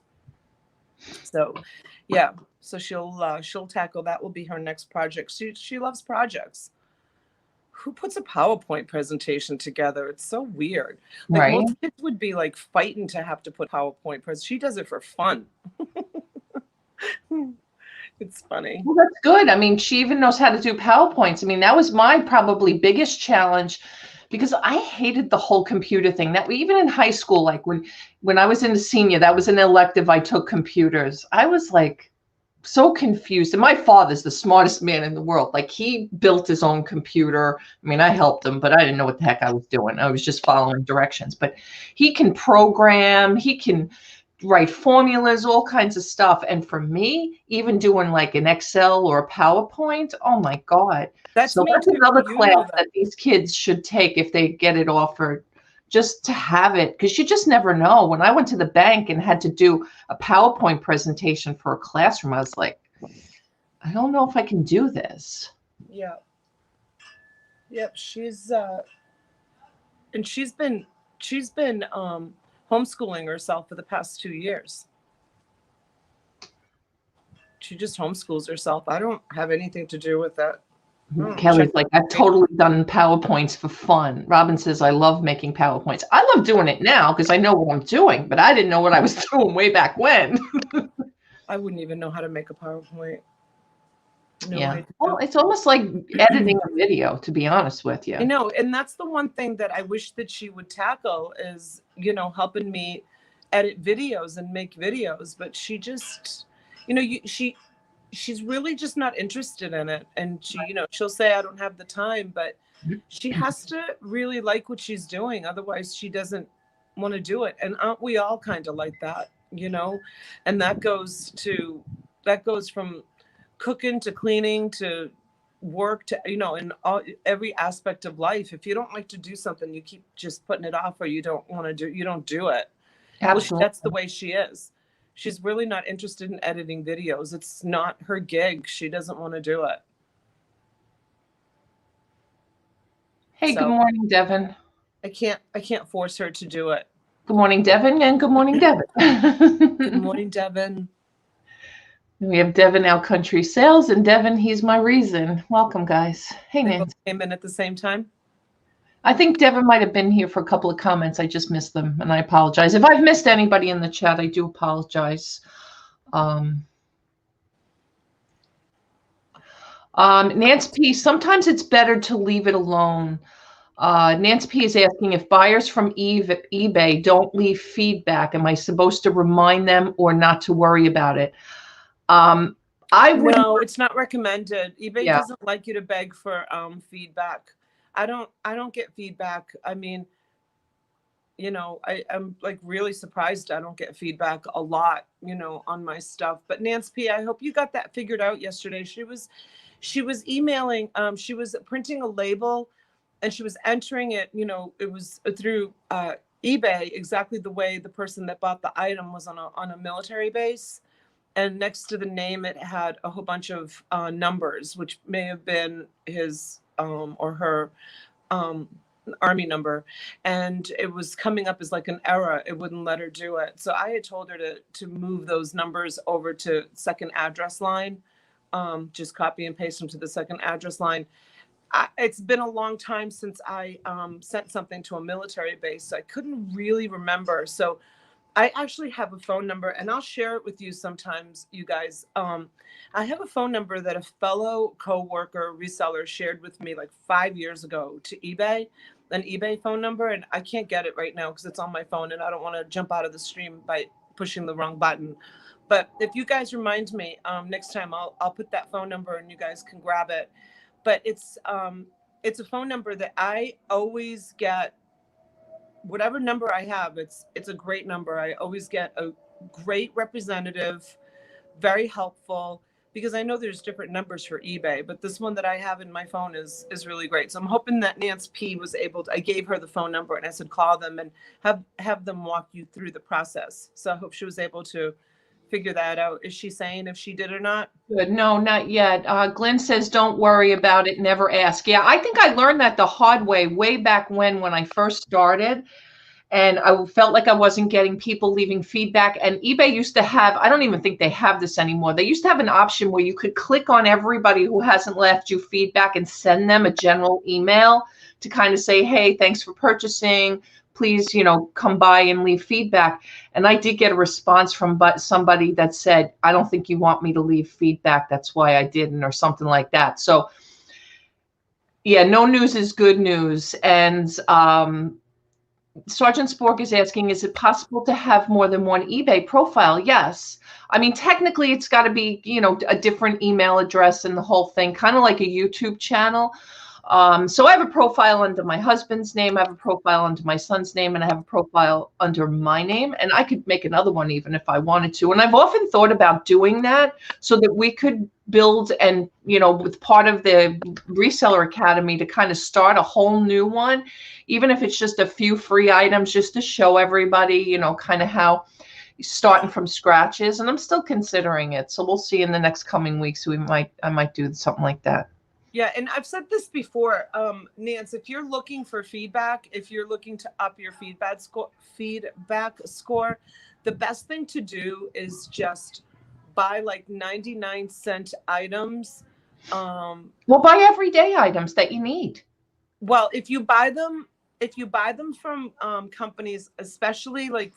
So, yeah. So she'll tackle that. Will be her next project. She loves projects. Who puts a PowerPoint presentation together? It's so weird. Like, right? Most kids would be like fighting to have to put PowerPoint She does it for fun. It's funny. Well, that's good. I mean, she even knows how to do PowerPoints. I mean, that was my probably biggest challenge, because I hated the whole computer thing. That even in high school, like when I was in the senior, that was an elective. I took computers. I was like so confused. And my father's the smartest man in the world. Like, he built his own computer. I mean, I helped him, but I didn't know what the heck I was doing. I was just following directions. But he can program, he can write formulas, all kinds of stuff. And for me, even doing like an Excel or a PowerPoint, oh my God. That's another class that these kids should take if they get it offered, just to have it, because you just never know. When I went to the bank and had to do a PowerPoint presentation for a classroom, I was like, I don't know if I can do this. Yeah. Yep. She's been homeschooling herself for the past 2 years. She just homeschools herself. I don't have anything to do with that. Kelly's like, I've totally done PowerPoints for fun. Robin says, I love making PowerPoints. I love doing it now because I know what I'm doing, but I didn't know what I was doing way back when. I wouldn't even know how to make a PowerPoint. No idea. Well, it's almost like editing a video, to be honest with you. I know. And that's the one thing that I wish that she would tackle is, helping me edit videos and make videos. But she just, she's really just not interested in it. And she, she'll say, I don't have the time, but she has to really like what she's doing. Otherwise she doesn't want to do it. And aren't we all kind of like that, and that goes from cooking to cleaning to work to, in every aspect of life. If you don't like to do something, you keep just putting it off, or you don't do it. Absolutely. Well, that's the way she is. She's really not interested in editing videos. It's not her gig. She doesn't want to do it. Hey, good morning, Devin. I can't force her to do it. Good morning, Devin, and good morning, Devin. Good morning, Devin. We have Devin, our country sales, and Devin, he's my reason. Welcome, guys. Hey, Nancy. Both came in at the same time. I think Devin might have been here for a couple of comments. I just missed them, and I apologize. If I've missed anybody in the chat, I do apologize. Nance P, sometimes it's better to leave it alone. Nance P is asking, if buyers from eBay don't leave feedback, am I supposed to remind them or not to worry about it? No, it's not recommended. eBay doesn't like you to beg for feedback. I don't get feedback. I mean, I'm like really surprised I don't get feedback a lot, on my stuff. But Nance P, I hope you got that figured out yesterday. She was emailing, she was printing a label and she was entering it, you know, it was through eBay, exactly the way the person that bought the item was on a military base. And next to the name, it had a whole bunch of numbers, which may have been his or her Army number. And it was coming up as like an error. It wouldn't let her do it. So I had told her to move those numbers over to second address line. Just copy and paste them to the second address line. It's been a long time since I sent something to a military base, so I couldn't really remember. So I actually have a phone number, and I'll share it with you sometimes, you guys. I have a phone number that a fellow coworker reseller shared with me like 5 years ago to eBay, an eBay phone number, and I can't get it right now because it's on my phone, and I don't want to jump out of the stream by pushing the wrong button. But if you guys remind me next time, I'll put that phone number, and you guys can grab it. But it's a phone number that I always get. Whatever number I have, it's a great number. I always get a great representative, very helpful, because I know there's different numbers for eBay, but this one that I have in my phone is really great. So I'm hoping that Nance P was able to, I gave her the phone number and I said, call them and have them walk you through the process. So I hope she was able to figure that out. Is she saying if she did or not? Good. No, not yet. Glenn says, don't worry about it. Never ask. Yeah, I think I learned that the hard way back when I first started. And I felt like I wasn't getting people leaving feedback. And eBay used to have, I don't even think they have this anymore. They used to have an option where you could click on everybody who hasn't left you feedback and send them a general email to kind of say, hey, thanks for purchasing. Please, come by and leave feedback. And I did get a response from somebody that said, I don't think you want me to leave feedback. That's why I didn't, or something like that. So yeah, no news is good news. And Sergeant Spork is asking, is it possible to have more than one eBay profile? Yes. I mean, technically it's got to be, a different email address and the whole thing, kind of like a YouTube channel. So I have a profile under my husband's name, I have a profile under my son's name, and I have a profile under my name, and I could make another one even if I wanted to. And I've often thought about doing that so that we could build and, with part of the Reseller Academy to kind of start a whole new one, even if it's just a few free items, just to show everybody, kind of how starting from scratch is. And I'm still considering it. So we'll see in the next coming weeks. I might do something like that. Yeah, and I've said this before, Nance, if you're looking for feedback, if you're looking to up your feedback score, the best thing to do is just buy like 99-cent items. Well, buy everyday items that you need. Well, if you buy them from companies, especially like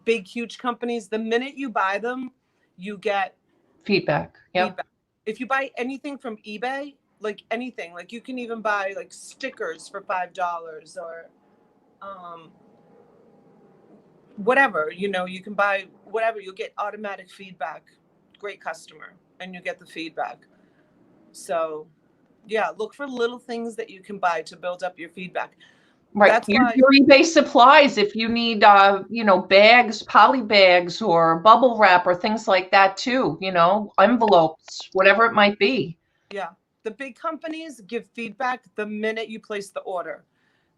big, huge companies, the minute you buy them, you get feedback. Yep. Feedback. If you buy anything from eBay, like anything, like you can even buy like stickers for $5 or whatever, you can buy whatever, you'll get automatic feedback. Great customer, and you get the feedback. So yeah, look for little things that you can buy to build up your feedback. Right. That's your eBay supplies. If you need, bags, poly bags, or bubble wrap, or things like that too, envelopes, whatever it might be. Yeah. The big companies give feedback the minute you place the order.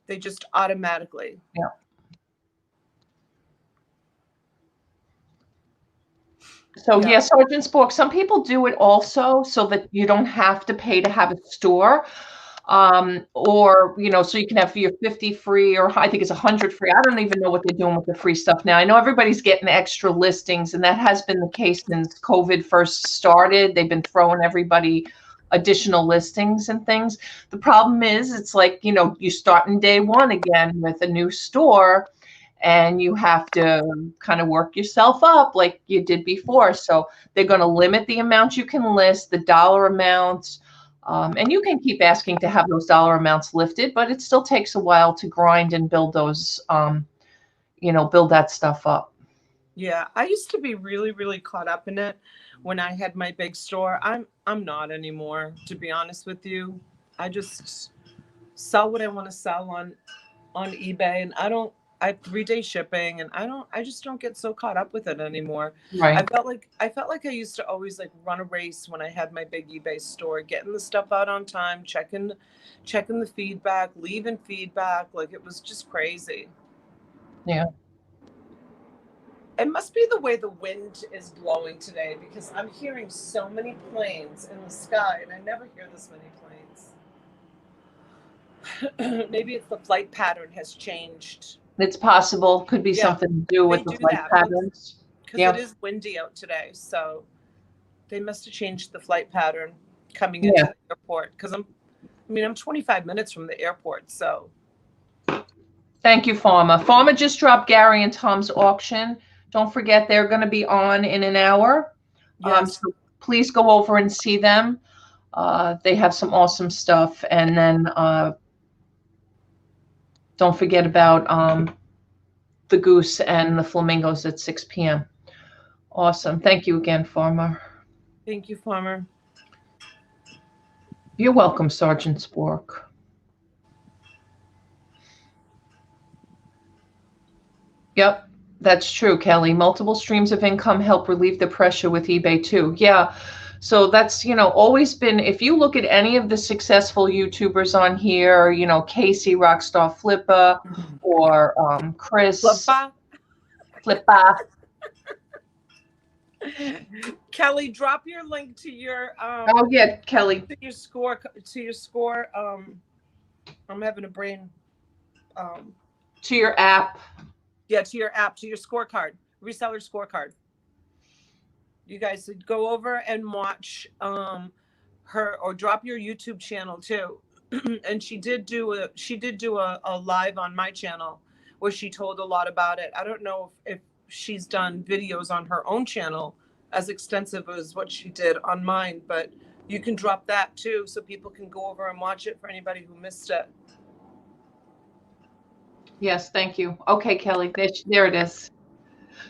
They just automatically. Yeah. So yeah, Sergeant Spork, some people do it also so that you don't have to pay to have a store. Or, so you can have your 50 free, or I think it's 100 free. I don't even know what they're doing with the free stuff now. I know everybody's getting extra listings, and that has been the case since COVID first started. They've been throwing everybody additional listings and things. The problem is, it's like, you start in day one again with a new store, and you have to kind of work yourself up like you did before. So they're going to limit the amount you can list, the dollar amounts. And you can keep asking to have those dollar amounts lifted, but it still takes a while to grind and build those, build that stuff up. Yeah, I used to be really, really caught up in it when I had my big store. I'm not anymore, to be honest with you. I just sell what I want to sell on eBay, and I have 3-day shipping, and I just don't get so caught up with it anymore. Right. I felt like I used to always like run a race when I had my big eBay store, getting the stuff out on time, checking the feedback, leaving feedback. Like, it was just crazy. Yeah. It must be the way the wind is blowing today, because I'm hearing so many planes in the sky, and I never hear this many planes. Maybe it's the flight pattern has changed. It's possible. Could be something to do with the flight patterns. Because it is windy out today, so they must have changed the flight pattern coming into the airport. Because I'm 25 minutes from the airport, so. Thank you, Farmer. Farmer just dropped Gary and Tom's auction. Don't forget, they're going to be on in an hour. Yes. So please go over and see them. They have some awesome stuff. And then don't forget about the goose and the flamingos at 6 p.m. Awesome. Thank you again, Farmer. Thank you, Farmer. You're welcome, Sergeant Spork. Yep, that's true, Kelly. Multiple streams of income help relieve the pressure with eBay too. Yeah. So that's, always been, if you look at any of the successful YouTubers on here, Casey, Rockstar Flipper, or Chris. Flipper. Kelly, drop your link to your oh yeah, Kelly. To your score. I'm having a brain. To your app. Yeah, to your app, to your scorecard, reseller scorecard. You guys go over and watch her, or drop your YouTube channel too. And she did do a live on my channel where she told a lot about it. I don't know if she's done videos on her own channel as extensive as what she did on mine, but you can drop that too so people can go over and watch it for anybody who missed it. Yes, thank you. Okay, Kelly, there it is.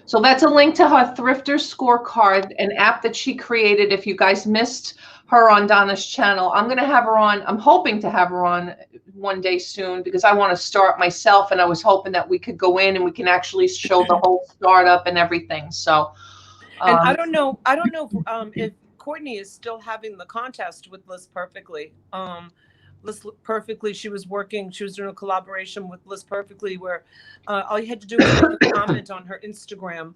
So that's a link to her Thrifter Scorecard, an app that she created. If you guys missed her on Donna's channel, I'm going to have her on. I'm hoping to have her on one day soon, because I want to start myself, and I was hoping that we could go in and we can actually show the whole startup and everything. So, and I don't know if Courtney is still having the contest with List Perfectly. List Perfectly, she was doing a collaboration with List Perfectly, where all you had to do was make a comment on her Instagram,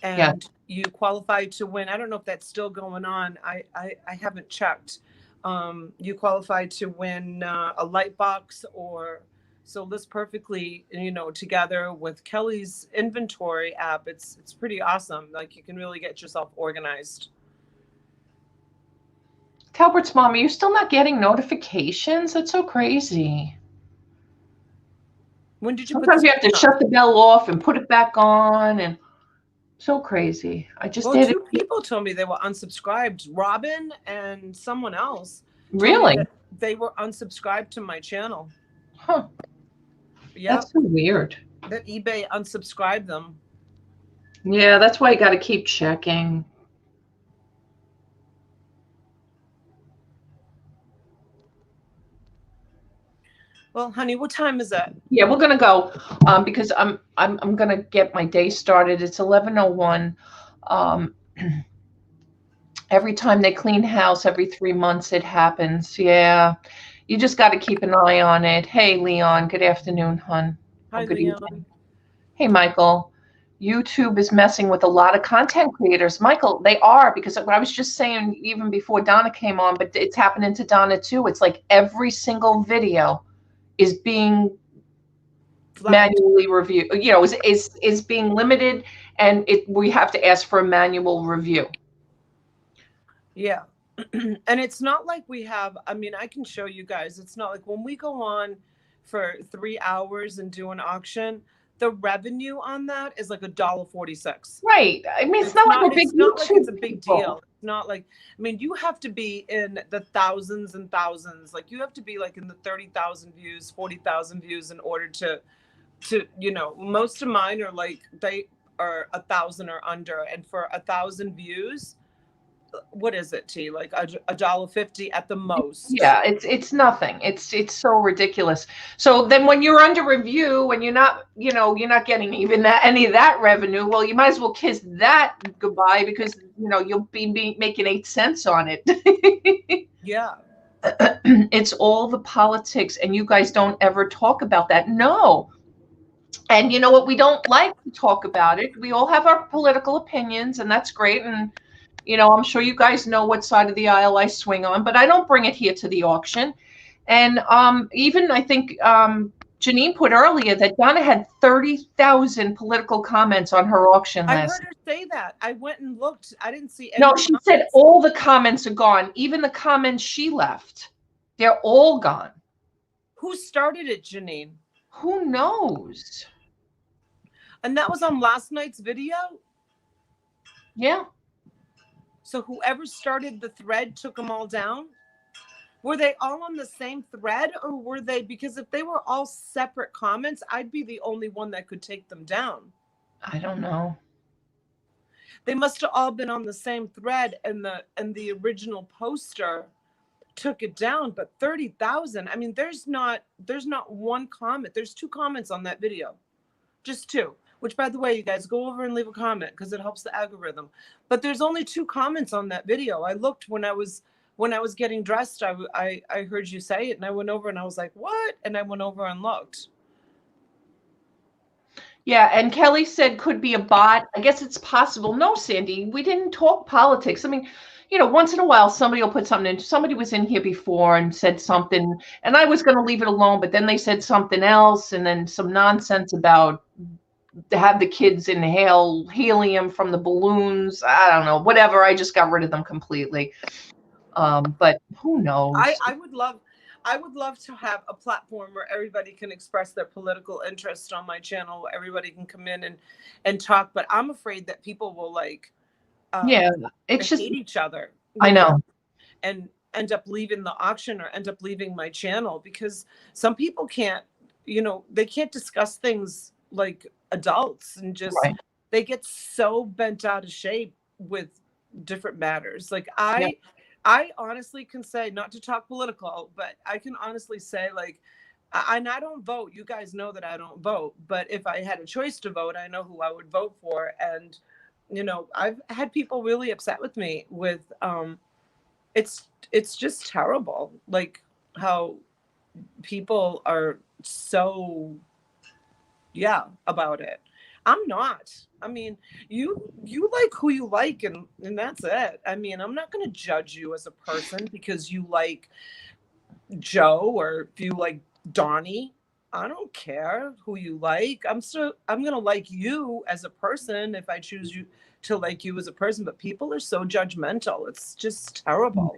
and you qualified to win. I don't know if that's still going on. I haven't checked. You qualified to win a light box, or so List Perfectly, together with Kelly's inventory app. It's pretty awesome. Like, you can really get yourself organized. Talbert's mom, are you still not getting notifications? That's so crazy. When did you? Sometimes you have to shut the bell off and put it back on, and so crazy. I just did it. 2 people told me they were unsubscribed. Robin and someone else. Really? They were unsubscribed to my channel. Huh. Yeah. That's so weird. That eBay unsubscribed them. Yeah, that's why you got to keep checking. Well, honey, what time is it? Yeah, we're gonna go because I'm gonna get my day started. It's 11:01. Every time they clean house, every 3 months it happens. Yeah, you just got to keep an eye on it. Hey, Leon. Good afternoon, hon. Hi, good Leon. evening. Hey, Michael. YouTube is messing with a lot of content creators. Michael, they are, because what I was just saying even before Donna came on, but it's happening to Donna too. It's like every single video is being manually reviewed, is being limited, and we have to ask for a manual review. Yeah. And it's not like we have, I can show you guys, it's not like when we go on for 3 hours and do an auction, the revenue on that is like $1.46. Right. it's not like a big deal. It's a big deal. It's not like, you have to be in the thousands and thousands. Like, you have to be like in the 30,000 views, 40,000 views in order to, most of mine are like, they are 1,000 or under. And for 1,000 views, what is it, T? Like $1.50 at the most. Yeah, it's nothing. It's so ridiculous. So then when you're under review and you're not, you're not getting even any of that revenue, well, you might as well kiss that goodbye, because you'll be making 8 cents on it. Yeah. It's all the politics, and you guys don't ever talk about that. No. And you know what? We don't like to talk about it. We all have our political opinions, and that's great. And I'm sure you guys know what side of the aisle I swing on, but I don't bring it here to the auction. And even I think Janine put earlier that Donna had 30,000 political comments on her auction I list. heard her say that. I went and looked. I didn't see any. No, she said all the comments are gone. Even the comments she left, they're all gone. Who started it, Janine? Who knows? And that was on last night's video? Yeah. So whoever started the thread took them all down? Were they all on the same thread, or were they, because if they were all separate comments, I'd be the only one that could take them down. I don't know. They must have all been on the same thread, and the original poster took it down. But 30,000, I mean, there's not one comment. There's 2 comments on that video. Just 2. Which, by the way, you guys go over and leave a comment because it helps the algorithm. But there's only 2 comments on that video. I looked when I was getting dressed. I heard you say it, and I went over and I was like, "What?" And I went over and looked. Yeah, and Kelly said could be a bot. I guess it's possible. No, Sandy, we didn't talk politics. I mean, once in a while somebody will put something in. Somebody was in here before and said something, and I was going to leave it alone, but then they said something else, and then some nonsense about to have the kids inhale helium from the balloons. I don't know, whatever. I just got rid of them completely. But who knows? I would love to have a platform where everybody can express their political interest on my channel, where everybody can come in and talk. But I'm afraid that people will it's just hate each other. I know. And end up leaving the auction or end up leaving my channel, because some people can't, they can't discuss things like adults, and just they get so bent out of shape with different matters. Like I honestly can say, not to talk political, but I can honestly say, like, I don't vote. You guys know that I don't vote. But if I had a choice to vote, I know who I would vote for. And, I've had people really upset with me with, it's just terrible. Like how people are so, about it. I'm not. I mean, you like who you like, and that's it. I mean, I'm not going to judge you as a person because you like Joe or if you like Donnie. I don't care who you like. I'm going to like you as a person if I choose you to like you as a person. But people are so judgmental. It's just terrible.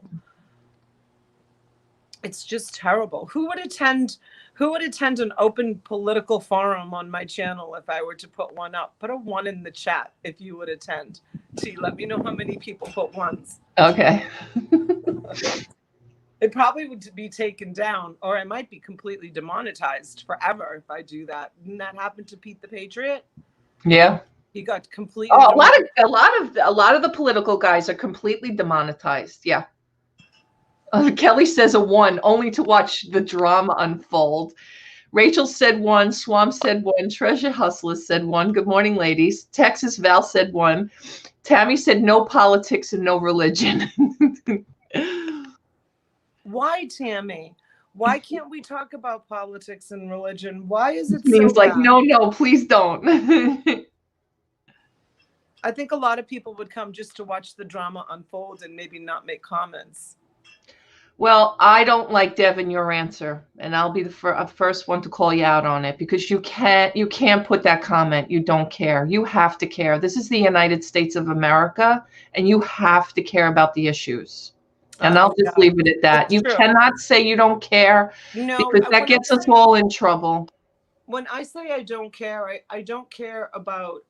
It's just terrible. Who would attend an open political forum on my channel if I were to put one up? Put a 1 in the chat if you would attend. T, let me know how many people put 1s. Okay. It probably would be taken down, or I might be completely demonetized forever if I do that. Didn't that happen to Pete the Patriot? Yeah. He got completely. Oh, a lot of the political guys are completely demonetized. Yeah. Kelly says a 1, only to watch the drama unfold. Rachel said 1. Swam said 1. Treasure Hustler said 1. Good morning, ladies. Texas Val said 1. Tammy said no politics and no religion. Why, Tammy? Why can't we talk about politics and religion? Why is it Means so like, bad? no, please don't. I think a lot of people would come just to watch the drama unfold and maybe not make comments. Well, I don't like, Devin, your answer, and I'll be the first one to call you out on it, because you can't put that comment. You don't care. You have to care. This is the United States of America, and you have to care about the issues. And I'll just leave it at that. You cannot say you don't care, because that gets us all in trouble. When I say I don't care, I don't care about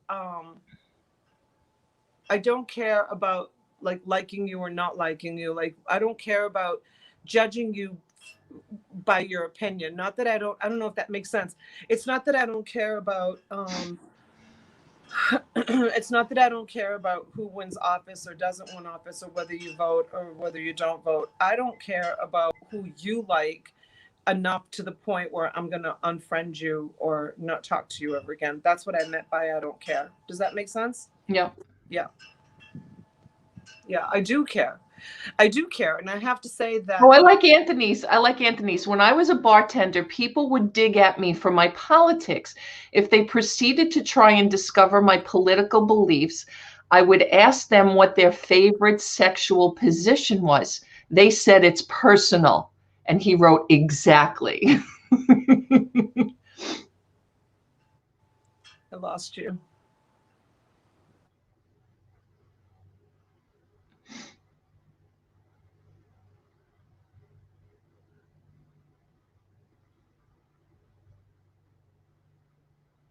like liking you or not liking you. Like, I don't care about judging you by your opinion. Not that I don't know if that makes sense. It's not that I don't care about It's not that I don't care about who wins office or doesn't win office, or whether you vote or whether you don't vote. I don't care about who you like enough to the point where I'm going to unfriend you or not talk to you ever again. That's what I meant by I don't care. Does that make sense? Yeah. Yeah. Yeah, I do care. I do care. And I have to say that. Oh, I like Anthony's. I like Anthony's. When I was a bartender, people would dig at me for my politics. If they proceeded to try and discover my political beliefs, I would ask them what their favorite sexual position was. They said it's personal. And he wrote, exactly. I lost you.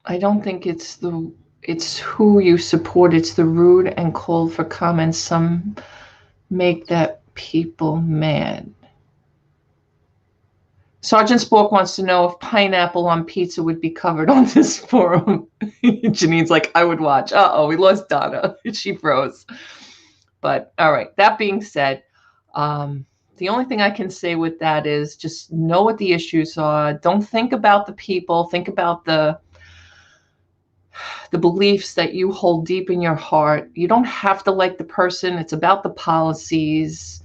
I don't think it's who you support. It's the rude and cold for comments. Some make that people mad. Sergeant Spork wants to know if pineapple on pizza would be covered on this forum. Janine's like, I would watch. Uh-oh, we lost Donna. She froze. But all right, that being said, the only thing I can say with that is just know what the issues are. Don't think about the people. Think about the beliefs that you hold deep in your heart. You don't have to like the person. It's about the policies.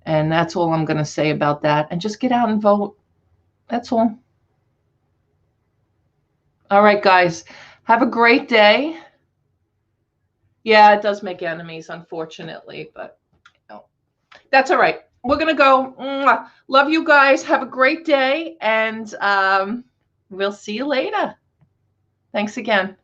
And that's all I'm going to say about that. And just get out and vote. That's all. All right, guys. Have a great day. Yeah, it does make enemies, unfortunately. But that's all right. We're going to go. Mwah. Love you guys. Have a great day. And we'll see you later. Thanks again.